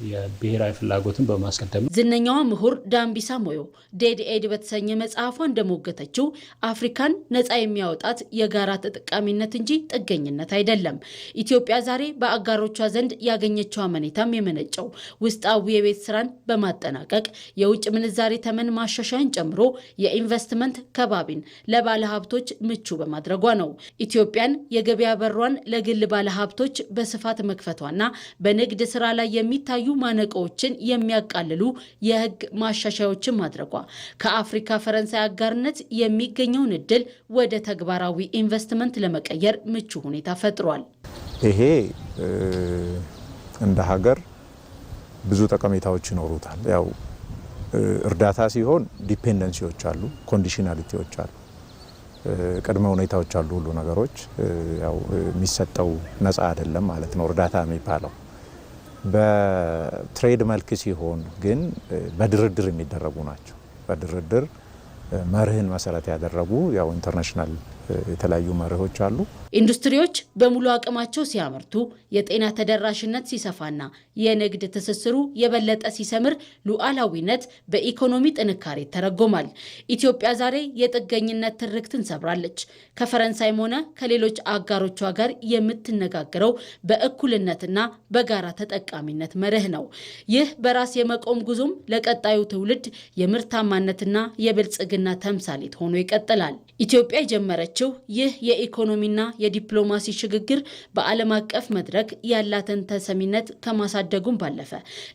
የብሔራዊ ፍላጎትን በማስቀደም
ዝነኛዋ ምሁር ዳምቢሳ ሞዮ ዴድ ኤድ በተሰኘ መጽሐፏ እንደሞገተችው አፍሪካን ነፃ የሚያወጣት የጋራ ተጠቃሚነት እንጂ ጥገኝነት አይደለም። ኢትዮጵያ ዛሬ በአጋሮቿ ዘንድ ያገኘችው አመኔታም የመነጨው ውስጣዊ የቤት ስራን በማጠናቀቅ የውጭ ምንዛሬ ተመን ማሻሻያን ጨምሮ የኢንቨስትመንት ከባቢን ለባለ ሀብቶች ምቹ በማድረጓ ነው። ኢትዮጵያን የገበያ በሯን ለግል ባለ ሀብቶች በስፋት መክፈቷና በንግድ ስራ ላይ የሚታዩ ማነቆዎችን የሚያቃልሉ የህግ ማሻሻያዎችን ማድረጓ ከአፍሪካ ፈረንሳይ አጋርነት የሚገኘውን እድል ወደ ተግባራዊ ኢንቨስትመንት ለመቀየር ምቹ ሁኔታ ፈጥሯል።
ይሄ እንደ ሀገር ብዙ ጠቀሜታዎች ይኖሩታል። ያው እርዳታ ሲሆን ዲፔንደንሲዎች አሉ፣ ኮንዲሽናሊቲዎች አሉ፣ ቅድመ ሁኔታዎች አሉ። ሁሉ ነገሮች ያው የሚሰጠው ነፃ አይደለም ማለት ነው እርዳታ የሚባለው። በትሬድ መልክ ሲሆን ግን በድርድር የሚደረጉ ናቸው። በድርድር መርህን መሰረት ያደረጉ ያው ኢንተርናሽናል የተለያዩ መርሆች አሉ።
ኢንዱስትሪዎች በሙሉ አቅማቸው ሲያመርቱ የጤና ተደራሽነት ሲሰፋና የንግድ ትስስሩ የበለጠ ሲሰምር ሉዓላዊነት በኢኮኖሚ ጥንካሬ ተረጎማል። ኢትዮጵያ ዛሬ የጥገኝነት ትርክትን ሰብራለች። ከፈረንሳይም ሆነ ከሌሎች አጋሮቿ ጋር የምትነጋገረው በእኩልነትና በጋራ ተጠቃሚነት መርህ ነው። ይህ በራስ የመቆም ጉዞም ለቀጣዩ ትውልድ የምርታማነትና የብልጽግና ተምሳሌት ሆኖ ይቀጥላል። ኢትዮጵያ የጀመረችው ይህ የኢኮኖሚና የዲፕሎማሲ ሽግግር በዓለም አቀፍ መድረክ ያላትን ተሰሚነት ከማሳደጉም ባለፈ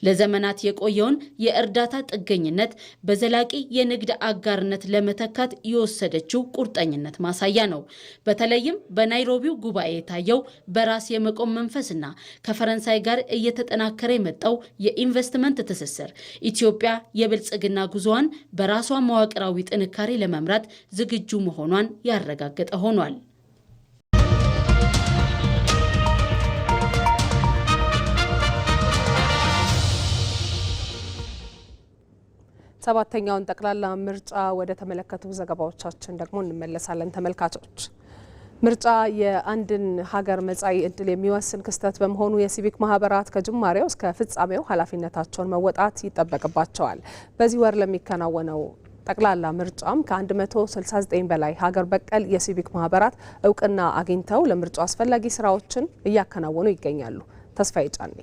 ለዘመናት የቆየውን የእርዳታ ጥገኝነት በዘላቂ የንግድ አጋርነት ለመተካት የወሰደችው ቁርጠኝነት ማሳያ ነው። በተለይም በናይሮቢው ጉባኤ የታየው በራስ የመቆም መንፈስና ከፈረንሳይ ጋር እየተጠናከረ የመጣው የኢንቨስትመንት ትስስር ኢትዮጵያ የብልጽግና ጉዞዋን በራሷ መዋቅራዊ ጥንካሬ ለመምራት ዝግጁ መሆኗን ያረጋገጠ ሆኗል።
ሰባተኛውን ጠቅላላ ምርጫ ወደ ተመለከቱ ዘገባዎቻችን ደግሞ እንመለሳለን። ተመልካቾች ምርጫ የአንድን ሀገር መጻኢ ዕድል የሚወስን ክስተት በመሆኑ የሲቪክ ማህበራት ከጅማሬው እስከ ፍጻሜው ኃላፊነታቸውን መወጣት ይጠበቅባቸዋል። በዚህ ወር ለሚከናወነው ጠቅላላ ምርጫም ከ169 በላይ ሀገር በቀል የሲቪክ ማህበራት እውቅና አግኝተው ለምርጫው አስፈላጊ ስራዎችን እያከናወኑ ይገኛሉ። ተስፋዬ ጫኔ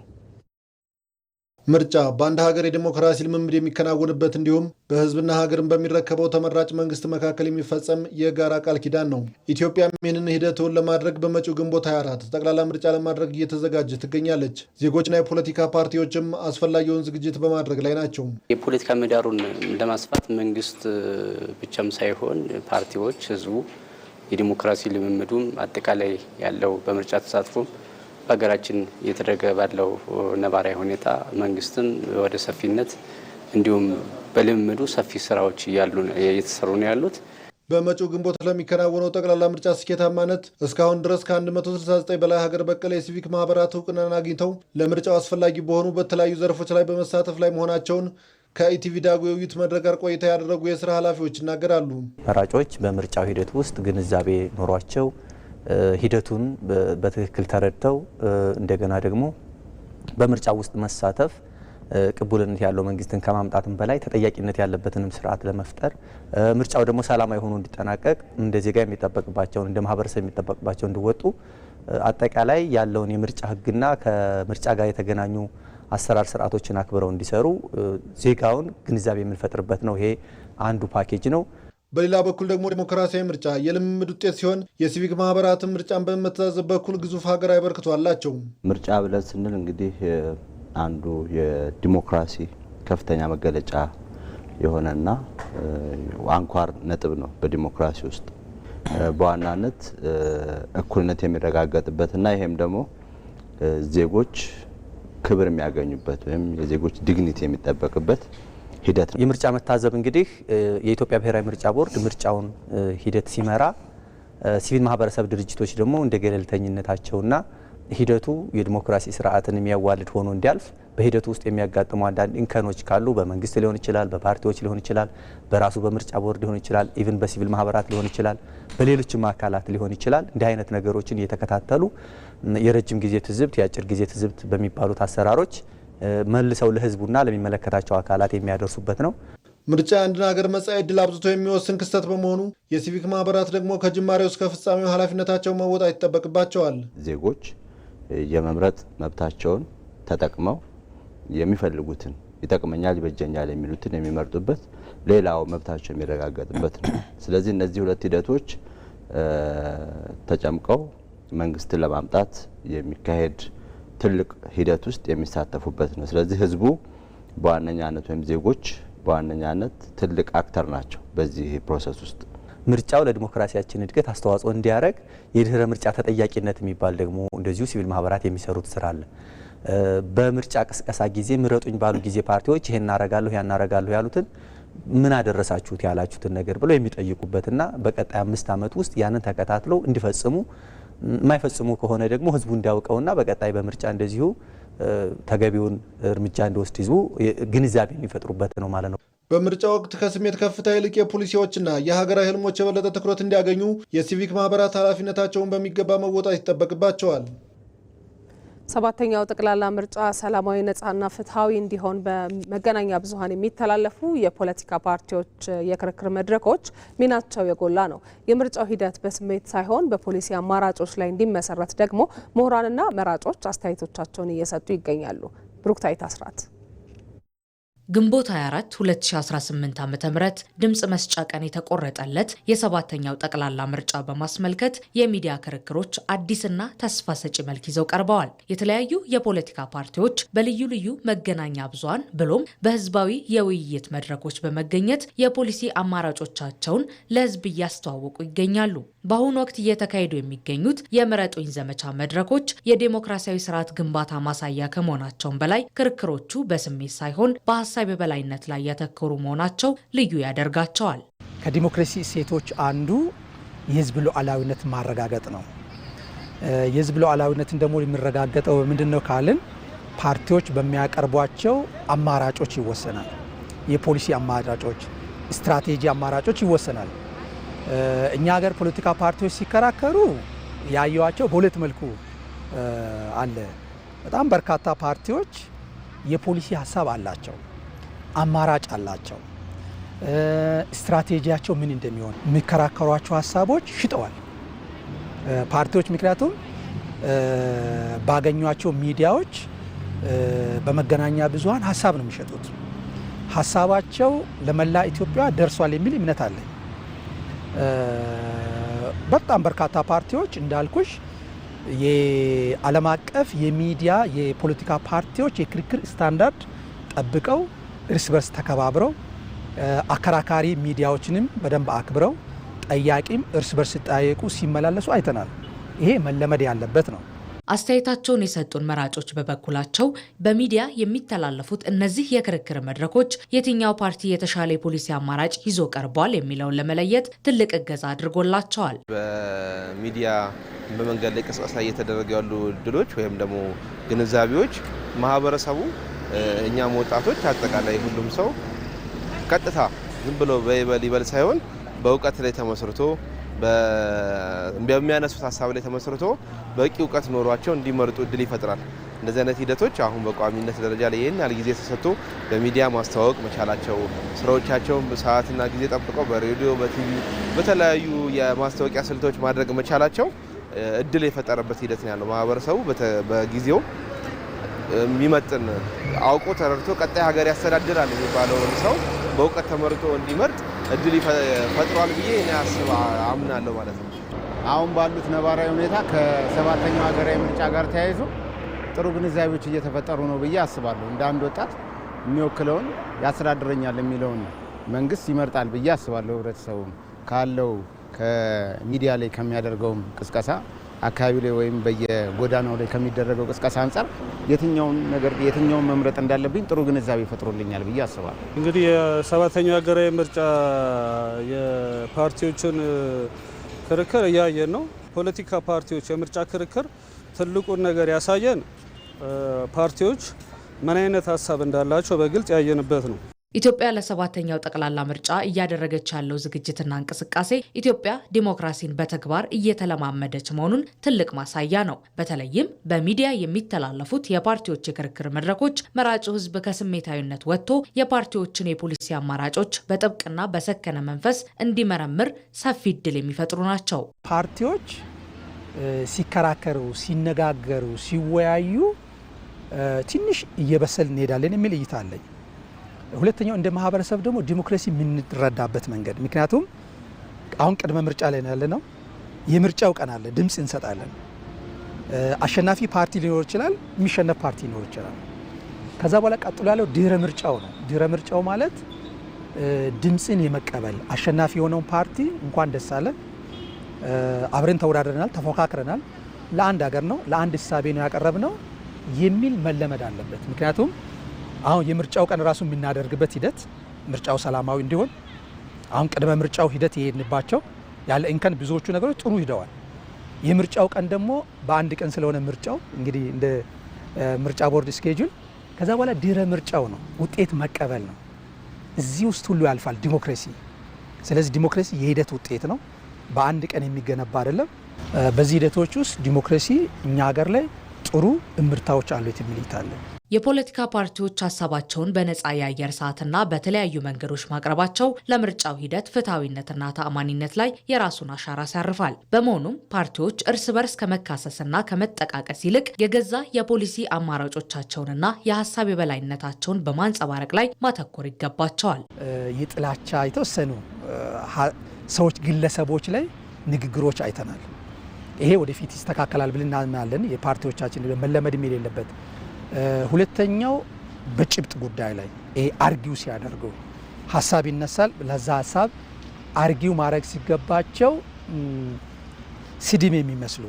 ምርጫ በአንድ ሀገር የዲሞክራሲ ልምምድ የሚከናወንበት እንዲሁም በህዝብና ሀገርን በሚረከበው ተመራጭ መንግስት መካከል የሚፈጸም የጋራ ቃል ኪዳን ነው። ኢትዮጵያም ይህንን ሂደቱን ለማድረግ በመጪው ግንቦት 24 ጠቅላላ ምርጫ ለማድረግ እየተዘጋጀ ትገኛለች። ዜጎችና የፖለቲካ ፓርቲዎችም አስፈላጊውን ዝግጅት በማድረግ ላይ ናቸው።
የፖለቲካ ምህዳሩን ለማስፋት መንግስት ብቻም ሳይሆን ፓርቲዎች፣ ህዝቡ የዲሞክራሲ ልምምዱም አጠቃላይ ያለው በምርጫ ተሳትፎ በሀገራችን እየተደረገ ባለው ነባራዊ ሁኔታ መንግስትም ወደ ሰፊነት እንዲሁም በልምምዱ ሰፊ ስራዎች እየተሰሩ ነው ያሉት።
በመጪው ግንቦት ለሚከናወነው ጠቅላላ ምርጫ ስኬታማነት እስካሁን ድረስ ከ169 በላይ ሀገር በቀል የሲቪክ ማህበራት እውቅናን አግኝተው ለምርጫው አስፈላጊ በሆኑ በተለያዩ ዘርፎች ላይ በመሳተፍ ላይ መሆናቸውን ከኢቲቪ ዳጉ የውይይት መድረክ ጋር ቆይታ ያደረጉ የስራ ኃላፊዎች ይናገራሉ።
መራጮች በምርጫው ሂደት ውስጥ ግንዛቤ ኖሯቸው ሂደቱን በትክክል ተረድተው እንደገና ደግሞ በምርጫ ውስጥ መሳተፍ ቅቡልነት ያለው መንግስትን ከማምጣትም በላይ ተጠያቂነት ያለበትንም ስርዓት ለመፍጠር ምርጫው ደግሞ ሰላማዊ ሆኖ እንዲጠናቀቅ እንደ ዜጋ የሚጠበቅባቸውን እንደ ማህበረሰብ የሚጠበቅባቸው እንዲወጡ አጠቃላይ ያለውን የምርጫ ህግና ከምርጫ ጋር የተገናኙ አሰራር ስርዓቶችን አክብረው እንዲሰሩ ዜጋውን ግንዛቤ የምንፈጥርበት ነው። ይሄ አንዱ ፓኬጅ ነው።
በሌላ በኩል ደግሞ ዲሞክራሲያዊ ምርጫ የልምምድ ውጤት ሲሆን የሲቪክ ማህበራትን ምርጫን በመተዛዘብ በኩል ግዙፍ ሀገራዊ በርክቶ አላቸው።
ምርጫ ብለን ስንል እንግዲህ አንዱ የዲሞክራሲ ከፍተኛ መገለጫ የሆነና አንኳር ነጥብ ነው። በዲሞክራሲ ውስጥ በዋናነት እኩልነት የሚረጋገጥበትና ይሄም ደግሞ ዜጎች ክብር የሚያገኙበት ወይም የዜጎች ዲግኒቲ የሚጠበቅበት ሂደት ነው።
የምርጫ መታዘብ እንግዲህ የኢትዮጵያ ብሔራዊ ምርጫ ቦርድ ምርጫውን ሂደት ሲመራ ሲቪል ማህበረሰብ ድርጅቶች ደግሞ እንደ ገለልተኝነታቸውና ሂደቱ የዲሞክራሲ ስርዓትን የሚያዋልድ ሆኖ እንዲያልፍ በሂደቱ ውስጥ የሚያጋጥሙ አንዳንድ እንከኖች ካሉ በመንግስት ሊሆን ይችላል፣ በፓርቲዎች ሊሆን ይችላል፣ በራሱ በምርጫ ቦርድ ሊሆን ይችላል፣ ኢቭን በሲቪል ማህበራት ሊሆን ይችላል፣ በሌሎችም አካላት ሊሆን ይችላል። እንዲህ አይነት ነገሮችን እየተከታተሉ የረጅም ጊዜ ትዝብት፣ የአጭር ጊዜ ትዝብት በሚባሉት አሰራሮች መልሰው ለህዝቡና ለሚመለከታቸው አካላት የሚያደርሱበት ነው።
ምርጫ የአንድን ሀገር መጻኢ ዕድል አብዝቶ የሚወስን ክስተት በመሆኑ የሲቪክ ማህበራት ደግሞ ከጅማሬው እስከ ፍጻሜው ኃላፊነታቸውን መወጣት ይጠበቅባቸዋል።
ዜጎች የመምረጥ መብታቸውን ተጠቅመው የሚፈልጉትን ይጠቅመኛል፣ ይበጀኛል የሚሉትን የሚመርጡበት፣ ሌላው መብታቸው የሚረጋገጥበት ነው። ስለዚህ እነዚህ ሁለት ሂደቶች ተጨምቀው መንግስትን ለማምጣት የሚካሄድ ትልቅ ሂደት ውስጥ የሚሳተፉበት ነው። ስለዚህ ህዝቡ በዋነኛነት ወይም ዜጎች በዋነኛነት ትልቅ አክተር ናቸው በዚህ ፕሮሰስ ውስጥ።
ምርጫው ለዲሞክራሲያችን እድገት አስተዋጽኦ እንዲያደርግ የድህረ ምርጫ ተጠያቂነት የሚባል ደግሞ እንደዚሁ ሲቪል ማህበራት የሚሰሩት ስራ አለ። በምርጫ ቅስቀሳ ጊዜ ምረጡኝ ባሉ ጊዜ ፓርቲዎች ይሄን እናረጋለሁ ያን እናረጋለሁ ያሉትን ምን አደረሳችሁት ያላችሁትን ነገር ብለው የሚጠይቁበትና በቀጣይ 5 ዓመት ውስጥ ያንን ተከታትለው እንዲፈጽሙ የማይፈጽሙ ከሆነ ደግሞ ህዝቡ እንዲያውቀውና በቀጣይ በምርጫ እንደዚሁ ተገቢውን እርምጃ እንዲወስድ ህዝቡ ግንዛቤ የሚፈጥሩበት ነው ማለት ነው።
በምርጫ ወቅት ከስሜት ከፍታ ይልቅ የፖሊሲዎችና የሀገራዊ ህልሞች የበለጠ ትኩረት እንዲያገኙ የሲቪክ ማህበራት ኃላፊነታቸውን በሚገባ መወጣት ይጠበቅባቸዋል።
ሰባተኛው ጠቅላላ ምርጫ ሰላማዊ፣ ነጻና ፍትሐዊ እንዲሆን በመገናኛ ብዙኃን የሚተላለፉ የፖለቲካ ፓርቲዎች የክርክር መድረኮች ሚናቸው የጎላ ነው። የምርጫው ሂደት በስሜት ሳይሆን በፖሊሲ አማራጮች ላይ እንዲመሰረት ደግሞ ምሁራንና መራጮች አስተያየቶቻቸውን እየሰጡ ይገኛሉ። ብሩክታይት አስራት
ግንቦት 24 2018 ዓ.ም ድምጽ መስጫ ቀን የተቆረጠለት የሰባተኛው ጠቅላላ ምርጫ በማስመልከት የሚዲያ ክርክሮች አዲስና ተስፋ ሰጪ መልክ ይዘው ቀርበዋል። የተለያዩ የፖለቲካ ፓርቲዎች በልዩ ልዩ መገናኛ ብዙሃን ብሎም በህዝባዊ የውይይት መድረኮች በመገኘት የፖሊሲ አማራጮቻቸውን ለህዝብ እያስተዋወቁ ይገኛሉ። በአሁኑ ወቅት እየተካሄዱ የሚገኙት የምረጡኝ ዘመቻ መድረኮች የዴሞክራሲያዊ ስርዓት ግንባታ ማሳያ ከመሆናቸውም በላይ ክርክሮቹ በስሜት ሳይሆን በሀሳብ የበላይነት ላይ ያተኮሩ መሆናቸው ልዩ ያደርጋቸዋል።
ከዲሞክራሲ እሴቶች አንዱ የህዝብ ሉዓላዊነት ማረጋገጥ ነው። የህዝብ ሉዓላዊነትን ደግሞ የሚረጋገጠው ምንድነው ካልን ፓርቲዎች በሚያቀርቧቸው አማራጮች ይወሰናል። የፖሊሲ አማራጮች፣ ስትራቴጂ አማራጮች ይወሰናል። እኛ ሀገር ፖለቲካ ፓርቲዎች ሲከራከሩ ያዩዋቸው በሁለት መልኩ አለ። በጣም በርካታ ፓርቲዎች የፖሊሲ ሀሳብ አላቸው፣ አማራጭ አላቸው፣ ስትራቴጂያቸው ምን እንደሚሆን የሚከራከሯቸው ሀሳቦች ሽጠዋል ፓርቲዎች። ምክንያቱም ባገኟቸው ሚዲያዎች በመገናኛ ብዙሃን ሀሳብ ነው የሚሸጡት። ሀሳባቸው ለመላ ኢትዮጵያ ደርሷል የሚል እምነት አለኝ። በጣም በርካታ ፓርቲዎች እንዳልኩሽ የዓለም አቀፍ የሚዲያ የፖለቲካ ፓርቲዎች የክርክር ስታንዳርድ ጠብቀው እርስ በርስ ተከባብረው አከራካሪ ሚዲያዎችንም በደንብ አክብረው ጠያቂም እርስ በርስ ሲጠያየቁ ሲመላለሱ አይተናል። ይሄ መለመድ ያለበት ነው።
አስተያየታቸውን የሰጡን መራጮች በበኩላቸው በሚዲያ የሚተላለፉት እነዚህ የክርክር መድረኮች የትኛው ፓርቲ የተሻለ የፖሊሲ አማራጭ ይዞ ቀርቧል የሚለውን ለመለየት ትልቅ እገዛ አድርጎላቸዋል።
በሚዲያ በመንገድ ላይ ቅስቀሳ እየተደረጉ ያሉ እድሎች ወይም ደግሞ ግንዛቤዎች ማህበረሰቡ፣ እኛም ወጣቶች፣ አጠቃላይ ሁሉም ሰው ቀጥታ ዝም ብሎ በይበል ሳይሆን በእውቀት ላይ ተመስርቶ በሚያነሱት ሀሳብ ላይ ተመስርቶ በቂ እውቀት ኖሯቸው እንዲመርጡ እድል ይፈጥራል። እንደዚህ አይነት ሂደቶች አሁን በቋሚነት ደረጃ ላይ ይህን ያህል ጊዜ ተሰጥቶ በሚዲያ ማስተዋወቅ መቻላቸው፣ ስራዎቻቸውን በሰዓትና ጊዜ ጠብቀው በሬዲዮ፣ በቲቪ፣ በተለያዩ የማስታወቂያ ስልቶች ማድረግ መቻላቸው እድል የፈጠረበት ሂደት ነው ያለው። ማህበረሰቡ በጊዜው የሚመጥን አውቆ ተረድቶ ቀጣይ ሀገር ያስተዳድራል የሚባለውን ሰው በእውቀት ተመርጦ እንዲመርጥ እድል ፈጥሯል ብዬ እኔ አምናለሁ ማለት ነው።
አሁን ባሉት ነባራዊ ሁኔታ ከሰባተኛው ሀገራዊ ምርጫ ጋር ተያይዞ ጥሩ ግንዛቤዎች እየተፈጠሩ ነው ብዬ አስባለሁ። እንደ አንድ ወጣት የሚወክለውን ያስተዳድረኛል የሚለውን መንግስት ይመርጣል ብዬ አስባለሁ። ህብረተሰቡ ካለው ከሚዲያ ላይ ከሚያደርገውም ቅስቀሳ አካባቢ ላይ ወይም በየጎዳናው ላይ ከሚደረገው ቅስቀሳ አንጻር የትኛውን መምረጥ እንዳለብኝ ጥሩ ግንዛቤ ፈጥሮልኛል ብዬ አስባለሁ።
እንግዲህ የሰባተኛው ሀገራዊ ምርጫ የፓርቲዎችን ክርክር እያየን ነው። ፖለቲካ ፓርቲዎች የምርጫ ክርክር ትልቁን ነገር ያሳየን ፓርቲዎች ምን አይነት ሀሳብ እንዳላቸው በግልጽ ያየንበት ነው።
ኢትዮጵያ ለሰባተኛው ጠቅላላ ምርጫ እያደረገች ያለው ዝግጅትና እንቅስቃሴ ኢትዮጵያ ዲሞክራሲን በተግባር እየተለማመደች መሆኑን ትልቅ ማሳያ ነው። በተለይም በሚዲያ የሚተላለፉት የፓርቲዎች የክርክር መድረኮች መራጩ ሕዝብ ከስሜታዊነት ወጥቶ የፓርቲዎችን የፖሊሲ አማራጮች በጥብቅና በሰከነ መንፈስ እንዲመረምር ሰፊ እድል የሚፈጥሩ ናቸው።
ፓርቲዎች ሲከራከሩ፣ ሲነጋገሩ፣ ሲወያዩ ትንሽ እየበሰል እንሄዳለን የሚል እይታ አለኝ። ሁለተኛው እንደ ማህበረሰብ ደግሞ ዲሞክራሲ የምንረዳበት መንገድ፣ ምክንያቱም አሁን ቅድመ ምርጫ ላይ ያለ ነው። የምርጫው ቀን አለ፣ ድምፅ እንሰጣለን። አሸናፊ ፓርቲ ሊኖር ይችላል፣ የሚሸነፍ ፓርቲ ሊኖር ይችላል። ከዛ በኋላ ቀጥሎ ያለው ድህረ ምርጫው ነው። ድህረ ምርጫው ማለት ድምፅን የመቀበል አሸናፊ የሆነውን ፓርቲ እንኳን ደስ አለ፣ አብረን ተወዳድረናል፣ ተፎካክረናል፣ ለአንድ ሀገር ነው፣ ለአንድ እሳቤ ነው ያቀረብነው የሚል መለመድ አለበት። ምክንያቱም አሁን የምርጫው ቀን ራሱ የምናደርግበት ሂደት ምርጫው ሰላማዊ እንዲሆን አሁን ቅድመ ምርጫው ሂደት የሄድንባቸው ያለ እንከን ብዙዎቹ ነገሮች ጥሩ ሂደዋል። የምርጫው ቀን ደግሞ በአንድ ቀን ስለሆነ ምርጫው እንግዲህ እንደ ምርጫ ቦርድ ስኬጁል፣ ከዛ በኋላ ድህረ ምርጫው ነው ውጤት መቀበል ነው። እዚህ ውስጥ ሁሉ ያልፋል ዲሞክራሲ። ስለዚህ ዲሞክራሲ የሂደት ውጤት ነው፣ በአንድ ቀን የሚገነባ አይደለም። በዚህ ሂደቶች ውስጥ ዲሞክራሲ እኛ ሀገር ላይ ጥሩ እምርታዎች አሉት የሚል ይታለ።
የፖለቲካ ፓርቲዎች ሀሳባቸውን በነፃ የአየር ሰዓትና በተለያዩ መንገዶች ማቅረባቸው ለምርጫው ሂደት ፍትሐዊነትና ተአማኒነት ላይ የራሱን አሻራ ያሳርፋል። በመሆኑም ፓርቲዎች እርስ በርስ ከመካሰስና ከመጠቃቀስ ይልቅ የገዛ የፖሊሲ አማራጮቻቸውንና የሀሳብ የበላይነታቸውን በማንጸባረቅ ላይ ማተኮር ይገባቸዋል።
የጥላቻ የተወሰኑ ሰዎች፣ ግለሰቦች ላይ ንግግሮች አይተናል። ይሄ ወደፊት ይስተካከላል ብለን እናምናለን። የፓርቲዎቻችን መለመድም የሌለበት ሁለተኛው በጭብጥ ጉዳይ ላይ ይሄ አርጊው ሲያደርጉ ሀሳብ ይነሳል። ለዛ ሀሳብ አርጊው ማድረግ ሲገባቸው ስድብ የሚመስሉ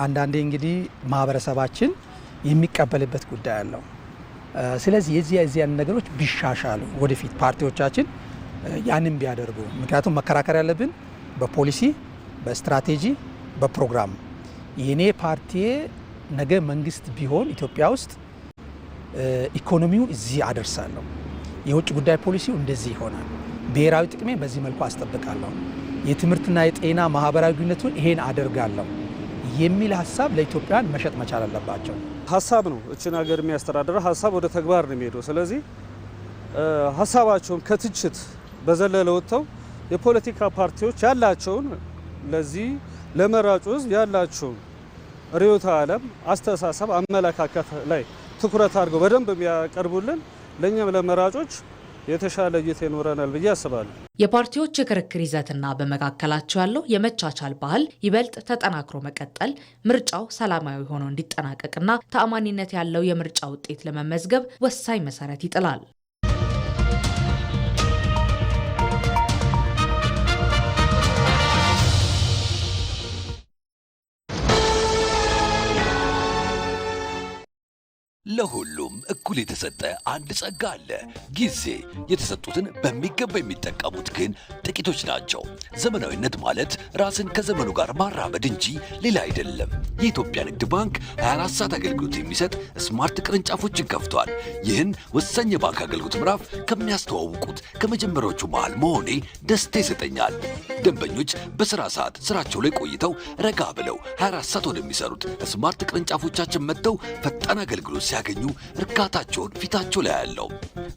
አንዳንዴ እንግዲህ ማህበረሰባችን የሚቀበልበት ጉዳይ አለው። ስለዚህ የዚያን ነገሮች ቢሻሻሉ ወደፊት ፓርቲዎቻችን ያንን ቢያደርጉ፣ ምክንያቱም መከራከር ያለብን በፖሊሲ፣ በስትራቴጂ፣ በፕሮግራም የኔ ፓርቲ ነገ መንግስት ቢሆን ኢትዮጵያ ውስጥ ኢኮኖሚው እዚህ አደርሳለሁ፣ የውጭ ጉዳይ ፖሊሲው እንደዚህ ይሆናል፣ ብሔራዊ ጥቅሜ በዚህ መልኩ አስጠብቃለሁ፣ የትምህርትና የጤና ማህበራዊ ግንኙነቱን ይሄን አደርጋለሁ የሚል ሀሳብ ለኢትዮጵያን መሸጥ መቻል አለባቸው።
ሀሳብ ነው እችን ሀገር የሚያስተዳድረው፣ ሀሳብ ወደ ተግባር ነው የሚሄደው። ስለዚህ ሀሳባቸውን ከትችት በዘለለ ወጥተው የፖለቲካ ፓርቲዎች ያላቸውን ለዚህ ለመራጩ ህዝብ ያላቸውን ርዕዮተ ዓለም፣ አስተሳሰብ፣ አመለካከት ላይ ትኩረት አድርገው በደንብ የሚያቀርቡልን ለእኛም ለመራጮች የተሻለ እይታ ይኖረናል ብዬ አስባለሁ።
የፓርቲዎች የክርክር ይዘትና በመካከላቸው ያለው የመቻቻል ባህል ይበልጥ ተጠናክሮ መቀጠል ምርጫው ሰላማዊ ሆኖ እንዲጠናቀቅና ተአማኒነት ያለው የምርጫ ውጤት ለመመዝገብ ወሳኝ መሰረት ይጥላል።
ለሁሉም እኩል የተሰጠ አንድ ጸጋ አለ፣ ጊዜ። የተሰጡትን በሚገባ የሚጠቀሙት ግን ጥቂቶች ናቸው። ዘመናዊነት ማለት ራስን ከዘመኑ ጋር ማራመድ እንጂ ሌላ አይደለም። የኢትዮጵያ ንግድ ባንክ 24 ሰዓት አገልግሎት የሚሰጥ ስማርት ቅርንጫፎችን ከፍቷል። ይህን ወሳኝ የባንክ አገልግሎት ምዕራፍ ከሚያስተዋውቁት ከመጀመሪያዎቹ መሃል መሆኔ ደስታ ይሰጠኛል። ደንበኞች በስራ ሰዓት ስራቸው ላይ ቆይተው ረጋ ብለው 24 ሰዓት ወደሚሰሩት ስማርት ቅርንጫፎቻችን መጥተው ፈጣን አገልግሎት ሲያገኙ እርካታቸውን ፊታቸው ላይ ያለው።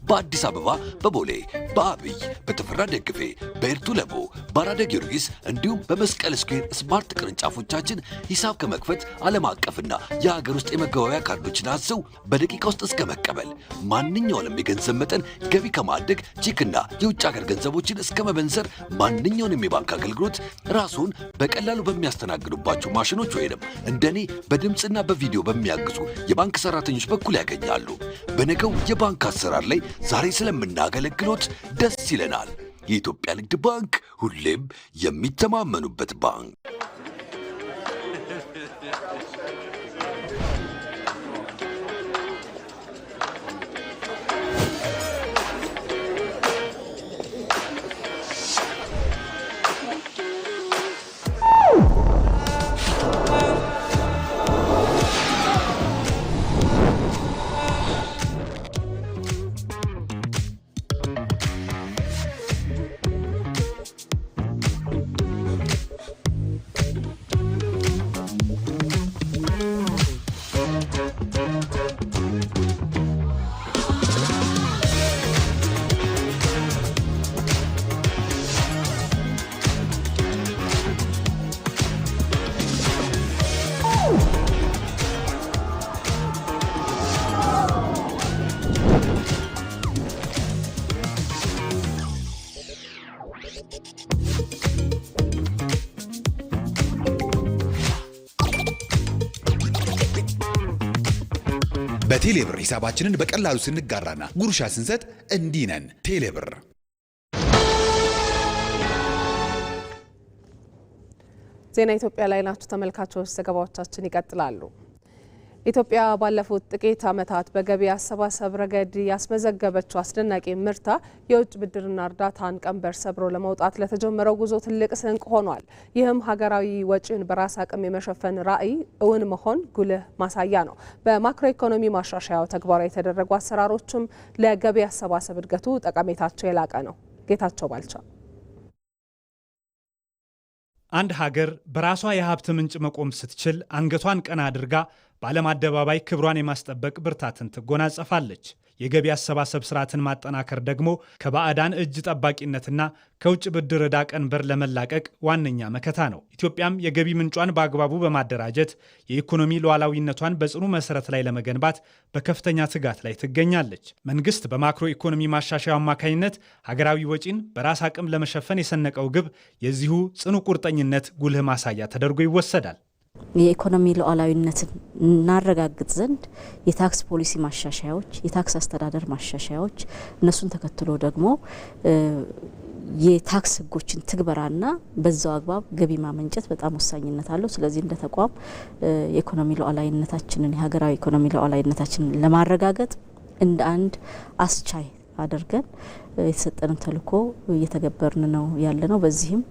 በአዲስ አበባ በቦሌ፣ በአብይ፣ በተፈራ ደግፌ፣ በኤርቱ ለቦ፣ በአራዳ ጊዮርጊስ እንዲሁም በመስቀል ስኩዌር ስማርት ቅርንጫፎቻችን ሂሳብ ከመክፈት ዓለም አቀፍና የሀገር ውስጥ የመገበያያ ካርዶችን አዘው በደቂቃ ውስጥ እስከ መቀበል፣ ማንኛውንም የገንዘብ መጠን ገቢ ከማድረግ ቼክና የውጭ ሀገር ገንዘቦችን እስከ መበንዘር ማንኛውንም የባንክ አገልግሎት ራስዎን በቀላሉ በሚያስተናግዱባቸው ማሽኖች ወይንም እንደኔ በድምፅና በቪዲዮ በሚያግዙ የባንክ ሰራተኞች በኩል ያገኛሉ። በነገው የባንክ አሰራር ላይ ዛሬ ስለምናገለግሎት ደስ ይለናል። የኢትዮጵያ ንግድ ባንክ ሁሌም የሚተማመኑበት ባንክ።
በቴሌብር ሂሳባችንን በቀላሉ ስንጋራና ጉርሻ ስንሰጥ እንዲህ ነን። ቴሌብር።
ዜና ኢትዮጵያ ላይ ናችሁ ተመልካቾች፣ ዘገባዎቻችን ይቀጥላሉ። ኢትዮጵያ ባለፉት ጥቂት ዓመታት በገቢ አሰባሰብ ረገድ ያስመዘገበችው አስደናቂ ምርታ የውጭ ብድርና እርዳታን ቀንበር ሰብሮ ለመውጣት ለተጀመረው ጉዞ ትልቅ ስንቅ ሆኗል። ይህም ሀገራዊ ወጪን በራስ አቅም የመሸፈን ራዕይ እውን መሆን ጉልህ ማሳያ ነው። በማክሮ ኢኮኖሚ ማሻሻያው ተግባራዊ የተደረጉ አሰራሮችም ለገቢ አሰባሰብ እድገቱ ጠቀሜታቸው የላቀ ነው። ጌታቸው ባልቻ
አንድ ሀገር በራሷ የሀብት ምንጭ መቆም ስትችል አንገቷን ቀና አድርጋ በዓለም አደባባይ ክብሯን የማስጠበቅ ብርታትን ትጎናጸፋለች። የገቢ አሰባሰብ ስርዓትን ማጠናከር ደግሞ ከባዕዳን እጅ ጠባቂነትና ከውጭ ብድር ዕዳ ቀንበር ለመላቀቅ ዋነኛ መከታ ነው። ኢትዮጵያም የገቢ ምንጯን በአግባቡ በማደራጀት የኢኮኖሚ ሉዓላዊነቷን በጽኑ መሰረት ላይ ለመገንባት በከፍተኛ ትጋት ላይ ትገኛለች። መንግስት በማክሮ ኢኮኖሚ ማሻሻያ አማካኝነት ሀገራዊ ወጪን በራስ አቅም ለመሸፈን የሰነቀው ግብ የዚሁ ጽኑ ቁርጠኝነት ጉልህ ማሳያ ተደርጎ ይወሰዳል።
የኢኮኖሚ ሉዓላዊነትን እናረጋግጥ ዘንድ የታክስ ፖሊሲ ማሻሻያዎች፣ የታክስ አስተዳደር ማሻሻያዎች፣ እነሱን ተከትሎ ደግሞ የታክስ ህጎችን ትግበራና በዛው አግባብ ገቢ ማመንጨት በጣም ወሳኝነት አለው። ስለዚህ እንደ ተቋም የኢኮኖሚ ሉዓላዊነታችንን የሀገራዊ ኢኮኖሚ ሉዓላዊነታችንን ለማረጋገጥ እንደ አንድ አስቻይ አድርገን የተሰጠንን ተልዕኮ እየተገበርን ነው ያለነው። በዚህም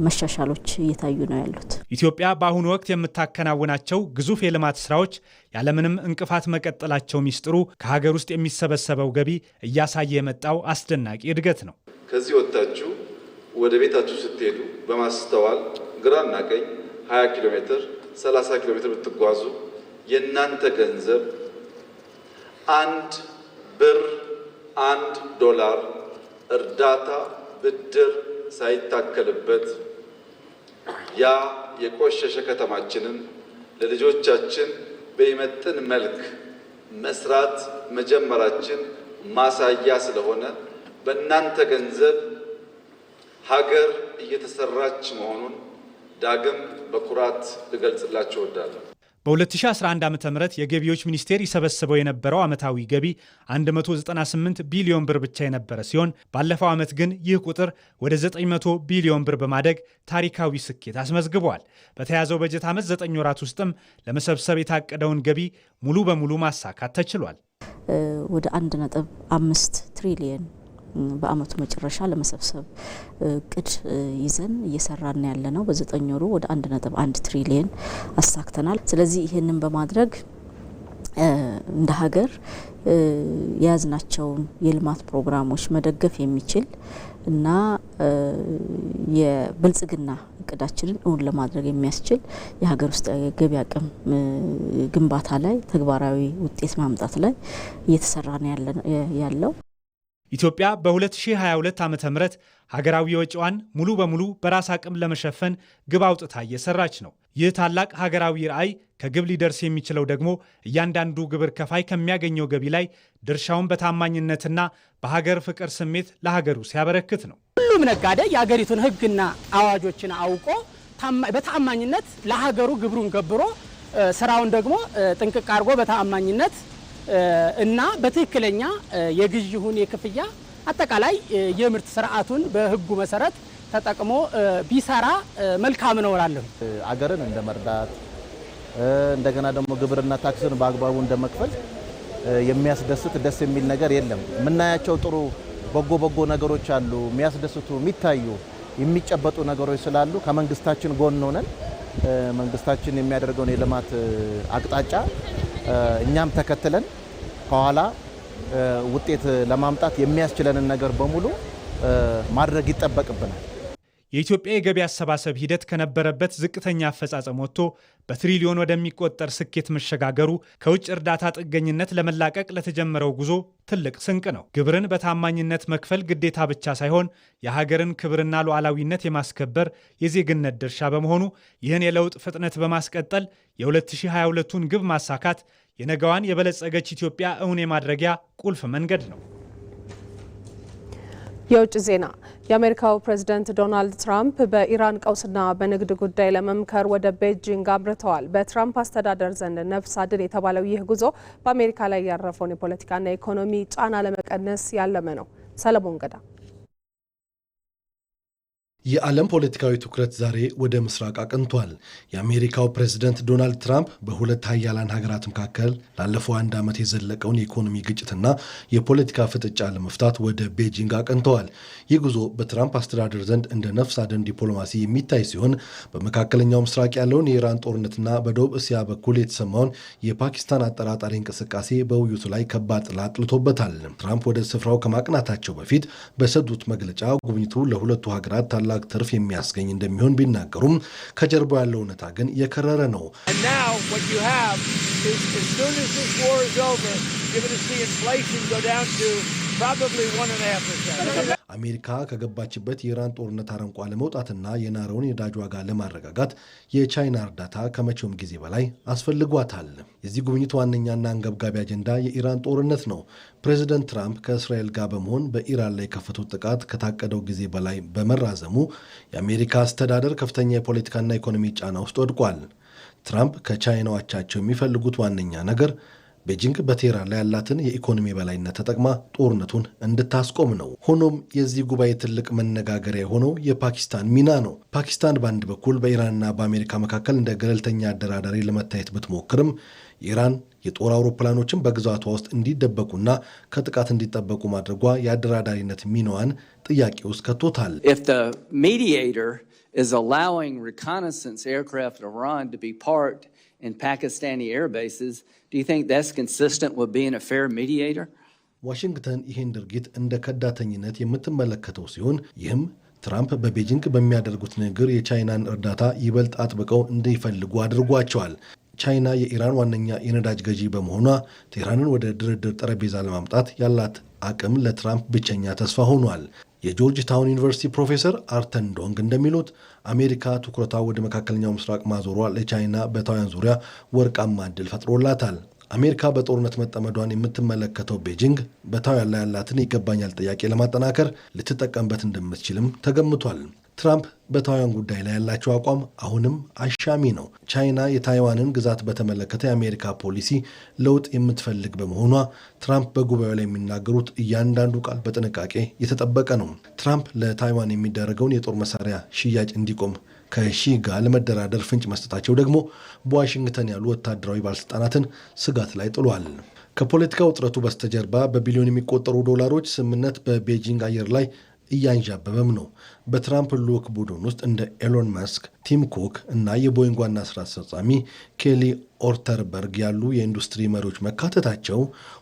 መሻሻሎች እየታዩ ነው ያሉት።
ኢትዮጵያ በአሁኑ ወቅት የምታከናውናቸው ግዙፍ የልማት ስራዎች ያለምንም እንቅፋት መቀጠላቸው ሚስጥሩ ከሀገር ውስጥ የሚሰበሰበው ገቢ እያሳየ የመጣው አስደናቂ እድገት ነው።
ከዚህ ወጥታችሁ ወደ ቤታችሁ ስትሄዱ በማስተዋል ግራና ቀኝ 20 ኪሎ ሜትር 30 ኪሎ ሜትር ብትጓዙ የእናንተ ገንዘብ 1 ብር 1 ዶላር እርዳታ ብድር ሳይታከልበት ያ የቆሸሸ ከተማችንን ለልጆቻችን በሚመጥን መልክ መስራት መጀመራችን ማሳያ ስለሆነ በእናንተ ገንዘብ ሀገር እየተሰራች መሆኑን ዳግም በኩራት ልገልጽላችሁ እወዳለሁ።
በ2011 ዓ.ም የገቢዎች ሚኒስቴር ይሰበስበው የነበረው ዓመታዊ ገቢ 198 ቢሊዮን ብር ብቻ የነበረ ሲሆን ባለፈው ዓመት ግን ይህ ቁጥር ወደ 900 ቢሊዮን ብር በማደግ ታሪካዊ ስኬት አስመዝግቧል። በተያዘው በጀት ዓመት 9 ወራት ውስጥም ለመሰብሰብ የታቀደውን ገቢ ሙሉ በሙሉ ማሳካት ተችሏል።
ወደ 1.5 ትሪሊየን በአመቱ መጨረሻ ለመሰብሰብ እቅድ ይዘን እየሰራን ያለነው በ9 ወሩ ወደ 1.1 ትሪሊየን አሳክተናል። ስለዚህ ይህንን በማድረግ እንደ ሀገር የያዝናቸውን የልማት ፕሮግራሞች መደገፍ የሚችል እና የብልጽግና እቅዳችንን እውን ለማድረግ የሚያስችል የሀገር ውስጥ ገቢ አቅም ግንባታ ላይ ተግባራዊ ውጤት ማምጣት ላይ እየተሰራ ነው ያለው።
ኢትዮጵያ በ2022 ዓ.ም ሀገራዊ ወጪዋን ሙሉ በሙሉ በራስ አቅም ለመሸፈን ግብ አውጥታ እየሰራች ነው። ይህ ታላቅ ሀገራዊ ራዕይ ከግብ ሊደርስ የሚችለው ደግሞ እያንዳንዱ ግብር ከፋይ ከሚያገኘው ገቢ ላይ ድርሻውን በታማኝነትና በሀገር ፍቅር ስሜት ለሀገሩ ሲያበረክት ነው።
ሁሉም ነጋዴ የሀገሪቱን ሕግና አዋጆችን አውቆ በታማኝነት ለሀገሩ ግብሩን ገብሮ ስራውን ደግሞ ጥንቅቅ አድርጎ በታማኝነት እና በትክክለኛ የግዥ ይሁን የክፍያ አጠቃላይ የምርት ስርዓቱን በህጉ መሰረት ተጠቅሞ ቢሰራ መልካም ነው እላለሁ።
አገርን እንደመርዳት እንደገና ደግሞ ግብርና ታክስን በአግባቡ እንደመክፈል የሚያስደስት ደስ የሚል ነገር የለም። የምናያቸው ጥሩ በጎ ነገሮች አሉ፣ የሚያስደስቱ የሚታዩ የሚጨበጡ ነገሮች ስላሉ ከመንግስታችን ጎን ሆነን መንግስታችን የሚያደርገውን የልማት አቅጣጫ እኛም ተከትለን ከኋላ ውጤት ለማምጣት የሚያስችለንን ነገር በሙሉ ማድረግ ይጠበቅብናል።
የኢትዮጵያ የገቢ አሰባሰብ ሂደት ከነበረበት ዝቅተኛ አፈጻጸም ወጥቶ በትሪሊዮን ወደሚቆጠር ስኬት መሸጋገሩ ከውጭ እርዳታ ጥገኝነት ለመላቀቅ ለተጀመረው ጉዞ ትልቅ ስንቅ ነው። ግብርን በታማኝነት መክፈል ግዴታ ብቻ ሳይሆን የሀገርን ክብርና ሉዓላዊነት የማስከበር የዜግነት ድርሻ በመሆኑ ይህን የለውጥ ፍጥነት በማስቀጠል የ2022ቱን ግብ ማሳካት የነገዋን የበለጸገች ኢትዮጵያ እውን የማድረጊያ ቁልፍ መንገድ ነው።
የውጭ ዜና። የአሜሪካው ፕሬዝዳንት ዶናልድ ትራምፕ በኢራን ቀውስና በንግድ ጉዳይ ለመምከር ወደ ቤጂንግ አምርተዋል። በትራምፕ አስተዳደር ዘንድ ነፍስ አድን የተባለው ይህ ጉዞ በአሜሪካ ላይ ያረፈውን የፖለቲካና የኢኮኖሚ ጫና ለመቀነስ ያለመ ነው። ሰለሞን ገዳ
የዓለም ፖለቲካዊ ትኩረት ዛሬ ወደ ምስራቅ አቅንቷል። የአሜሪካው ፕሬዝደንት ዶናልድ ትራምፕ በሁለት ሀያላን ሀገራት መካከል ላለፈው 1 ዓመት የዘለቀውን የኢኮኖሚ ግጭትና የፖለቲካ ፍጥጫ ለመፍታት ወደ ቤጂንግ አቅንተዋል። ይህ ጉዞ በትራምፕ አስተዳደር ዘንድ እንደ ነፍስ አድን ዲፕሎማሲ የሚታይ ሲሆን በመካከለኛው ምስራቅ ያለውን የኢራን ጦርነትና በደቡብ እስያ በኩል የተሰማውን የፓኪስታን አጠራጣሪ እንቅስቃሴ በውይይቱ ላይ ከባድ ጥላ ጥልቶበታል። ትራምፕ ወደ ስፍራው ከማቅናታቸው በፊት በሰጡት መግለጫ ጉብኝቱ ለሁለቱ ሀገራት ታላቅ ትርፍ የሚያስገኝ እንደሚሆን ቢናገሩም ከጀርባው ያለው እውነታ ግን የከረረ ነው። አሜሪካ ከገባችበት የኢራን ጦርነት አረንቋ ለመውጣትና የናረውን የነዳጅ ዋጋ ለማረጋጋት የቻይና እርዳታ ከመቼውም ጊዜ በላይ አስፈልጓታል። የዚህ ጉብኝት ዋነኛና አንገብጋቢ አጀንዳ የኢራን ጦርነት ነው። ፕሬዚደንት ትራምፕ ከእስራኤል ጋር በመሆን በኢራን ላይ የከፈቱት ጥቃት ከታቀደው ጊዜ በላይ በመራዘሙ የአሜሪካ አስተዳደር ከፍተኛ የፖለቲካና ኢኮኖሚ ጫና ውስጥ ወድቋል። ትራምፕ ከቻይናው አቻቸው የሚፈልጉት ዋነኛ ነገር ቤጂንግ በቴህራን ላይ ያላትን የኢኮኖሚ በላይነት ተጠቅማ ጦርነቱን እንድታስቆም ነው። ሆኖም የዚህ ጉባኤ ትልቅ መነጋገሪያ የሆነው የፓኪስታን ሚና ነው። ፓኪስታን በአንድ በኩል በኢራንና በአሜሪካ መካከል እንደ ገለልተኛ አደራዳሪ ለመታየት ብትሞክርም ኢራን የጦር አውሮፕላኖችን በግዛቷ ውስጥ እንዲደበቁና ከጥቃት እንዲጠበቁ ማድረጓ የአደራዳሪነት ሚናዋን ጥያቄ ውስጥ ከቶታል።
in Pakistani air bases, do you think that's consistent with being a fair mediator?
ዋሽንግተን ይህን ድርጊት እንደ ከዳተኝነት የምትመለከተው ሲሆን ይህም ትራምፕ በቤጂንግ በሚያደርጉት ንግግር የቻይናን እርዳታ ይበልጥ አጥብቀው እንዲፈልጉ አድርጓቸዋል። ቻይና የኢራን ዋነኛ የነዳጅ ገዢ በመሆኗ ቴህራንን ወደ ድርድር ጠረጴዛ ለማምጣት ያላት አቅም ለትራምፕ ብቸኛ ተስፋ ሆኗል። የጆርጅ ታውን ዩኒቨርሲቲ ፕሮፌሰር አርተን ዶንግ እንደሚሉት አሜሪካ ትኩረቷ ወደ መካከለኛው ምስራቅ ማዞሯ ለቻይና በታይዋን ዙሪያ ወርቃማ ዕድል ፈጥሮላታል። አሜሪካ በጦርነት መጠመዷን የምትመለከተው ቤጂንግ በታይዋን ላይ ያላትን ይገባኛል ጥያቄ ለማጠናከር ልትጠቀምበት እንደምትችልም ተገምቷል። ትራምፕ በታይዋን ጉዳይ ላይ ያላቸው አቋም አሁንም አሻሚ ነው። ቻይና የታይዋንን ግዛት በተመለከተ የአሜሪካ ፖሊሲ ለውጥ የምትፈልግ በመሆኗ ትራምፕ በጉባኤው ላይ የሚናገሩት እያንዳንዱ ቃል በጥንቃቄ የተጠበቀ ነው። ትራምፕ ለታይዋን የሚደረገውን የጦር መሳሪያ ሽያጭ እንዲቆም ከሺ ጋር ለመደራደር ፍንጭ መስጠታቸው ደግሞ በዋሽንግተን ያሉ ወታደራዊ ባለስልጣናትን ስጋት ላይ ጥሏል። ከፖለቲካ ውጥረቱ በስተጀርባ በቢሊዮን የሚቆጠሩ ዶላሮች ስምምነት በቤጂንግ አየር ላይ እያንዣበበም ነው። በትራምፕ ልዑክ ቡድን ውስጥ እንደ ኤሎን መስክ፣ ቲም ኩክ እና የቦይንግ ዋና ስራ አስፈጻሚ ኬሊ ኦርተርበርግ ያሉ የኢንዱስትሪ መሪዎች መካተታቸው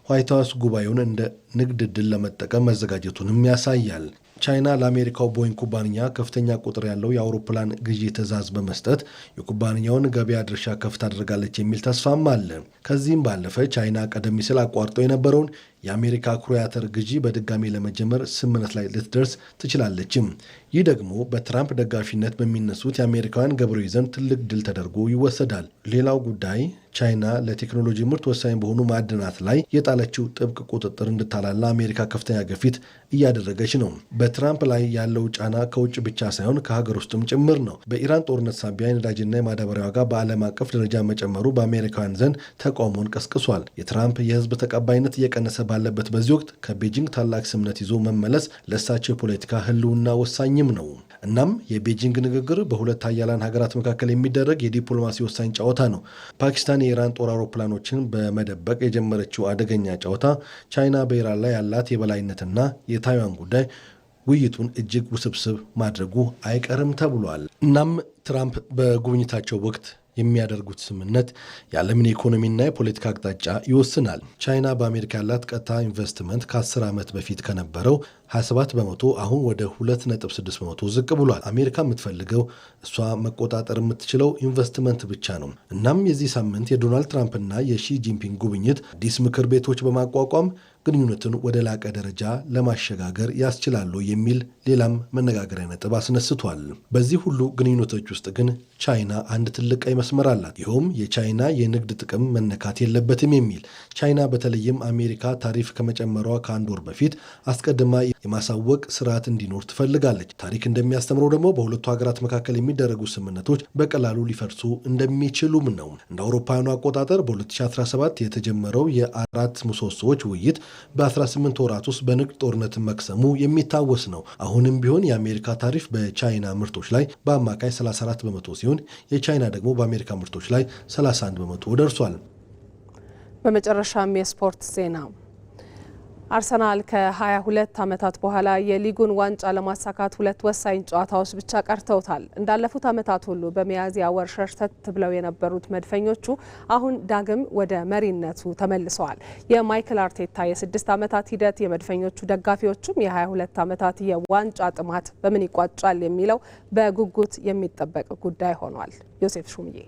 ዋይት ሀውስ ጉባኤውን እንደ ንግድ ዕድል ለመጠቀም መዘጋጀቱንም ያሳያል። ቻይና ለአሜሪካው ቦይንግ ኩባንያ ከፍተኛ ቁጥር ያለው የአውሮፕላን ግዢ ትዕዛዝ በመስጠት የኩባንያውን ገበያ ድርሻ ከፍ ታደርጋለች የሚል ተስፋም አለ። ከዚህም ባለፈ ቻይና ቀደም ሲል አቋርጠው የነበረውን የአሜሪካ ኩሩ አተር ግዢ በድጋሚ ለመጀመር ስምምነት ላይ ልትደርስ ትችላለችም። ይህ ደግሞ በትራምፕ ደጋፊነት በሚነሱት የአሜሪካውያን ገበሬዎች ዘንድ ትልቅ ድል ተደርጎ ይወሰዳል። ሌላው ጉዳይ ቻይና ለቴክኖሎጂ ምርት ወሳኝ በሆኑ ማዕድናት ላይ የጣለችው ጥብቅ ቁጥጥር እንድታላላ አሜሪካ ከፍተኛ ግፊት እያደረገች ነው። በትራምፕ ላይ ያለው ጫና ከውጭ ብቻ ሳይሆን ከሀገር ውስጥም ጭምር ነው። በኢራን ጦርነት ሳቢያ የነዳጅና የማዳበሪያ ዋጋ በዓለም አቀፍ ደረጃ መጨመሩ በአሜሪካውያን ዘንድ ተቃውሞን ቀስቅሷል። የትራምፕ የሕዝብ ተቀባይነት እየቀነሰ ባለበት በዚህ ወቅት ከቤጂንግ ታላቅ ስምምነት ይዞ መመለስ ለእሳቸው የፖለቲካ ህልውና ወሳኝም ነው። እናም የቤጂንግ ንግግር በሁለት ሀያላን ሀገራት መካከል የሚደረግ የዲፕሎማሲ ወሳኝ ጨዋታ ነው። ፓኪስታን የኢራን ጦር አውሮፕላኖችን በመደበቅ የጀመረችው አደገኛ ጨዋታ ቻይና በኢራን ላይ ያላት የበላይነትና የታይዋን ጉዳይ ውይይቱን እጅግ ውስብስብ ማድረጉ አይቀርም ተብሏል። እናም ትራምፕ በጉብኝታቸው ወቅት የሚያደርጉት ስምምነት የዓለምን የኢኮኖሚና የፖለቲካ አቅጣጫ ይወስናል። ቻይና በአሜሪካ ያላት ቀጥታ ኢንቨስትመንት ከ10 ዓመት በፊት ከነበረው 27 በመቶ አሁን ወደ 2.6 በመቶ ዝቅ ብሏል። አሜሪካ የምትፈልገው እሷ መቆጣጠር የምትችለው ኢንቨስትመንት ብቻ ነው። እናም የዚህ ሳምንት የዶናልድ ትራምፕና የሺ ጂንፒንግ ጉብኝት አዲስ ምክር ቤቶች በማቋቋም ግንኙነትን ወደ ላቀ ደረጃ ለማሸጋገር ያስችላሉ የሚል ሌላም መነጋገሪያ ነጥብ አስነስቷል። በዚህ ሁሉ ግንኙነቶች ውስጥ ግን ቻይና አንድ ትልቅ ቀይ መስመር አላት። ይኸውም የቻይና የንግድ ጥቅም መነካት የለበትም የሚል። ቻይና በተለይም አሜሪካ ታሪፍ ከመጨመሯ ከአንድ ወር በፊት አስቀድማ የማሳወቅ ስርዓት እንዲኖር ትፈልጋለች። ታሪክ እንደሚያስተምረው ደግሞ በሁለቱ ሀገራት መካከል የሚደረጉ ስምምነቶች በቀላሉ ሊፈርሱ እንደሚችሉም ነው። እንደ አውሮፓውያኑ አቆጣጠር በ2017 የተጀመረው የአራት ምሰሶዎች ውይይት በ18 ወራት ውስጥ በንግድ ጦርነት መክሰሙ የሚታወስ ነው። አሁንም ቢሆን የአሜሪካ ታሪፍ በቻይና ምርቶች ላይ በአማካይ 34 በመቶ ሲሆን የቻይና ደግሞ በአሜሪካ ምርቶች ላይ 31 በመቶ ደርሷል።
በመጨረሻም የስፖርት ዜና አርሰናል ከ22 ዓመታት በኋላ የሊጉን ዋንጫ ለማሳካት 2 ወሳኝ ጨዋታዎች ብቻ ቀርተውታል። እንዳለፉት ዓመታት ሁሉ በሚያዝያ ወር ሸርተት ብለው የነበሩት መድፈኞቹ አሁን ዳግም ወደ መሪነቱ ተመልሰዋል። የማይክል አርቴታ የ6 ዓመታት ሂደት የመድፈኞቹ ደጋፊዎችም የ22 ዓመታት የዋንጫ ጥማት በምን ይቋጫል የሚለው በጉጉት የሚጠበቅ ጉዳይ ሆኗል። ዮሴፍ ሹምዬ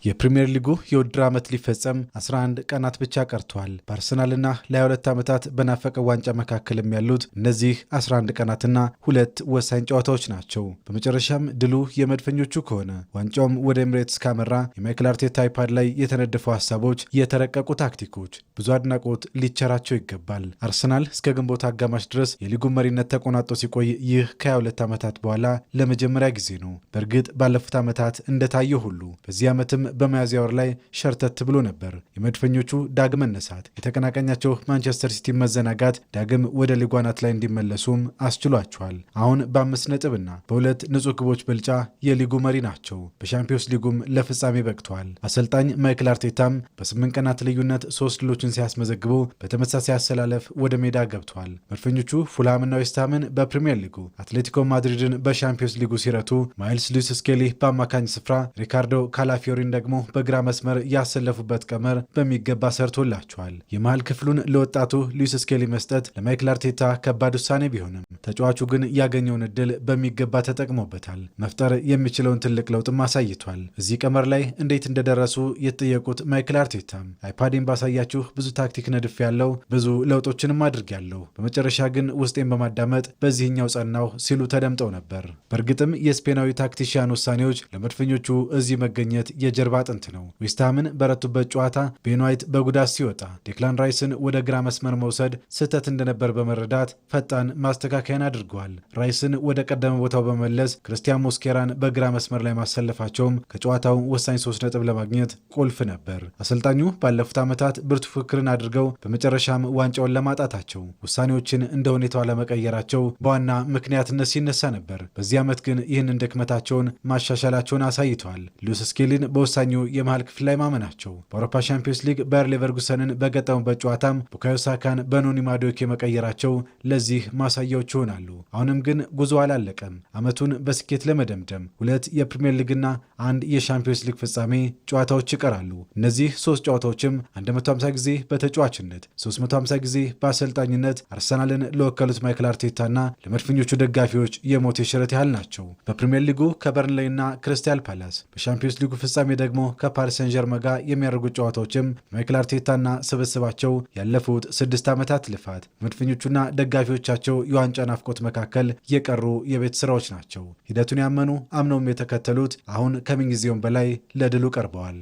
የፕሪሚየር ሊጉ የውድድር ዓመት ሊፈጸም 11 ቀናት ብቻ ቀርተዋል። በአርሰናልና ለ22 ዓመታት በናፈቀው ዋንጫ መካከልም ያሉት እነዚህ 11 ቀናትና 2 ወሳኝ ጨዋታዎች ናቸው። በመጨረሻም ድሉ የመድፈኞቹ ከሆነ ዋንጫውም ወደ ኤምሬትስ ካመራ የማይክል አርቴታ አይፓድ ላይ የተነደፉ ሀሳቦች፣ የተረቀቁ ታክቲኮች ብዙ አድናቆት ሊቸራቸው ይገባል። አርሰናል እስከ ግንቦት አጋማሽ ድረስ የሊጉን መሪነት ተቆናጦ ሲቆይ ይህ ከ22 ዓመታት በኋላ ለመጀመሪያ ጊዜ ነው። በእርግጥ ባለፉት ዓመታት እንደታየው ሁሉ በዚህ ዓመትም በሚያዝያ ወር ላይ ሸርተት ብሎ ነበር። የመድፈኞቹ ዳግም መነሳት የተቀናቃኛቸው ማንቸስተር ሲቲ መዘናጋት ዳግም ወደ ሊጉ አናት ላይ እንዲመለሱም አስችሏቸዋል። አሁን በ5 ነጥብና በ2 ንጹህ ግቦች ብልጫ የሊጉ መሪ ናቸው። በሻምፒዮንስ ሊጉም ለፍጻሜ በቅተዋል። አሰልጣኝ ማይክል አርቴታም በ8 ቀናት ልዩነት 3 ድሎችን ሲያስመዘግቡ በተመሳሳይ አሰላለፍ ወደ ሜዳ ገብተዋል። መድፈኞቹ ፉልሃምና ዌስትሃምን በፕሪሚየር ሊጉ፣ አትሌቲኮ ማድሪድን በሻምፒዮንስ ሊጉ ሲረቱ ማይልስ ሉዊስ ስኬሊ በአማካኝ ስፍራ፣ ሪካርዶ ካላፊዮሪን ደግሞ በግራ መስመር ያሰለፉበት ቀመር በሚገባ ሰርቶላቸዋል። የመሃል ክፍሉን ለወጣቱ ሉዊስ ስኬሊ መስጠት ለማይክል አርቴታ ከባድ ውሳኔ ቢሆንም ተጫዋቹ ግን ያገኘውን እድል በሚገባ ተጠቅሞበታል። መፍጠር የሚችለውን ትልቅ ለውጥም አሳይቷል። እዚህ ቀመር ላይ እንዴት እንደደረሱ የተጠየቁት ማይክል አርቴታ አይፓዴን ባሳያችሁ ብዙ ታክቲክ ነድፍ ያለው ብዙ ለውጦችንም አድርጊያለሁ፣ በመጨረሻ ግን ውስጤን በማዳመጥ በዚህኛው ጸናው ሲሉ ተደምጠው ነበር። በእርግጥም የስፔናዊ ታክቲሽያን ውሳኔዎች ለመድፈኞቹ እዚህ መገኘት የጀርባ አጥንት ነው። ዌስትሃምን በረቱበት ጨዋታ ቤን ዋይት በጉዳት ሲወጣ ዴክላን ራይስን ወደ ግራ መስመር መውሰድ ስህተት እንደነበር በመረዳት ፈጣን ማስተካከያን አድርገዋል። ራይስን ወደ ቀደመ ቦታው በመለስ ክርስቲያን ሞስኬራን በግራ መስመር ላይ ማሰለፋቸውም ከጨዋታው ወሳኝ 3 ነጥብ ለማግኘት ቁልፍ ነበር። አሰልጣኙ ባለፉት ዓመታት ብርቱ ፉክክርን አድርገው በመጨረሻም ዋንጫውን ለማጣታቸው ውሳኔዎችን እንደ ሁኔታው ለመቀየራቸው በዋና ምክንያትነት ሲነሳ ነበር። በዚህ ዓመት ግን ይህንን ድክመታቸውን ማሻሻላቸውን አሳይተዋል። ሉዊስ ስኬሊን በወሳኙ የመሃል ክፍል ላይ ማመናቸው በአውሮፓ ሻምፒዮንስ ሊግ ባየር ሌቨርኩሰንን በገጠሙበት ጨዋታም ቡካዮ ሳካን በኖኒ ማዱኬ መቀየራቸው ለዚህ ማሳያዎች ይሆናሉ። አሁንም ግን ጉዞ አላለቀም። ዓመቱን በስኬት ለመደምደም 2 የፕሪሚየር ሊግና 1 የሻምፒዮንስ ሊግ ፍጻሜ ጨዋታዎች ይቀራሉ። እነዚህ 3 ጨዋታዎችም 150 ጊዜ በተጫዋችነት 350 ጊዜ በአሰልጣኝነት አርሰናልን ለወከሉት ማይክል አርቴታና ለመድፈኞቹ ደጋፊዎች የሞት የሽረት ያህል ናቸው። በፕሪሚየር ሊጉ ከበርንሌይና ክሪስታል ፓላስ፣ በሻምፒዮንስ ሊጉ ፍጻሜ ደግሞ ከፓሪስ ሰን ዠርመን ጋር የሚያደርጉት ጨዋታዎችም ማይክል አርቴታና ስብስባቸው ያለፉት 6 ዓመታት ልፋት መድፈኞቹና ደጋፊዎቻቸው የዋንጫ ናፍቆት መካከል የቀሩ የቤት ስራዎች ናቸው። ሂደቱን ያመኑ አምነውም የተከተሉት አሁን ከምንጊዜውም በላይ ለድሉ ቀርበዋል።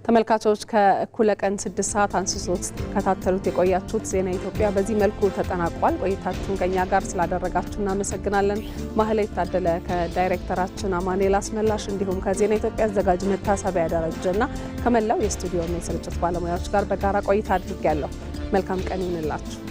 ተመልካቾች ከእኩለ ቀን 6 ሰዓት አንስቶ ተከታተሉት የቆያችሁት ዜና ኢትዮጵያ በዚህ መልኩ ተጠናቋል። ቆይታችሁን ከኛ ጋር ስላደረጋችሁ እናመሰግናለን። ማህሌት ታደለ ከዳይሬክተራችን አማኑኤል አስመላሽ እንዲሁም ከዜና ኢትዮጵያ አዘጋጅ መታሰቢያ ደረጀና ከመላው የስቱዲዮና የስርጭት ባለሙያዎች ጋር በጋራ ቆይታ አድርጌያለሁ። መልካም ቀን ይሁንላችሁ።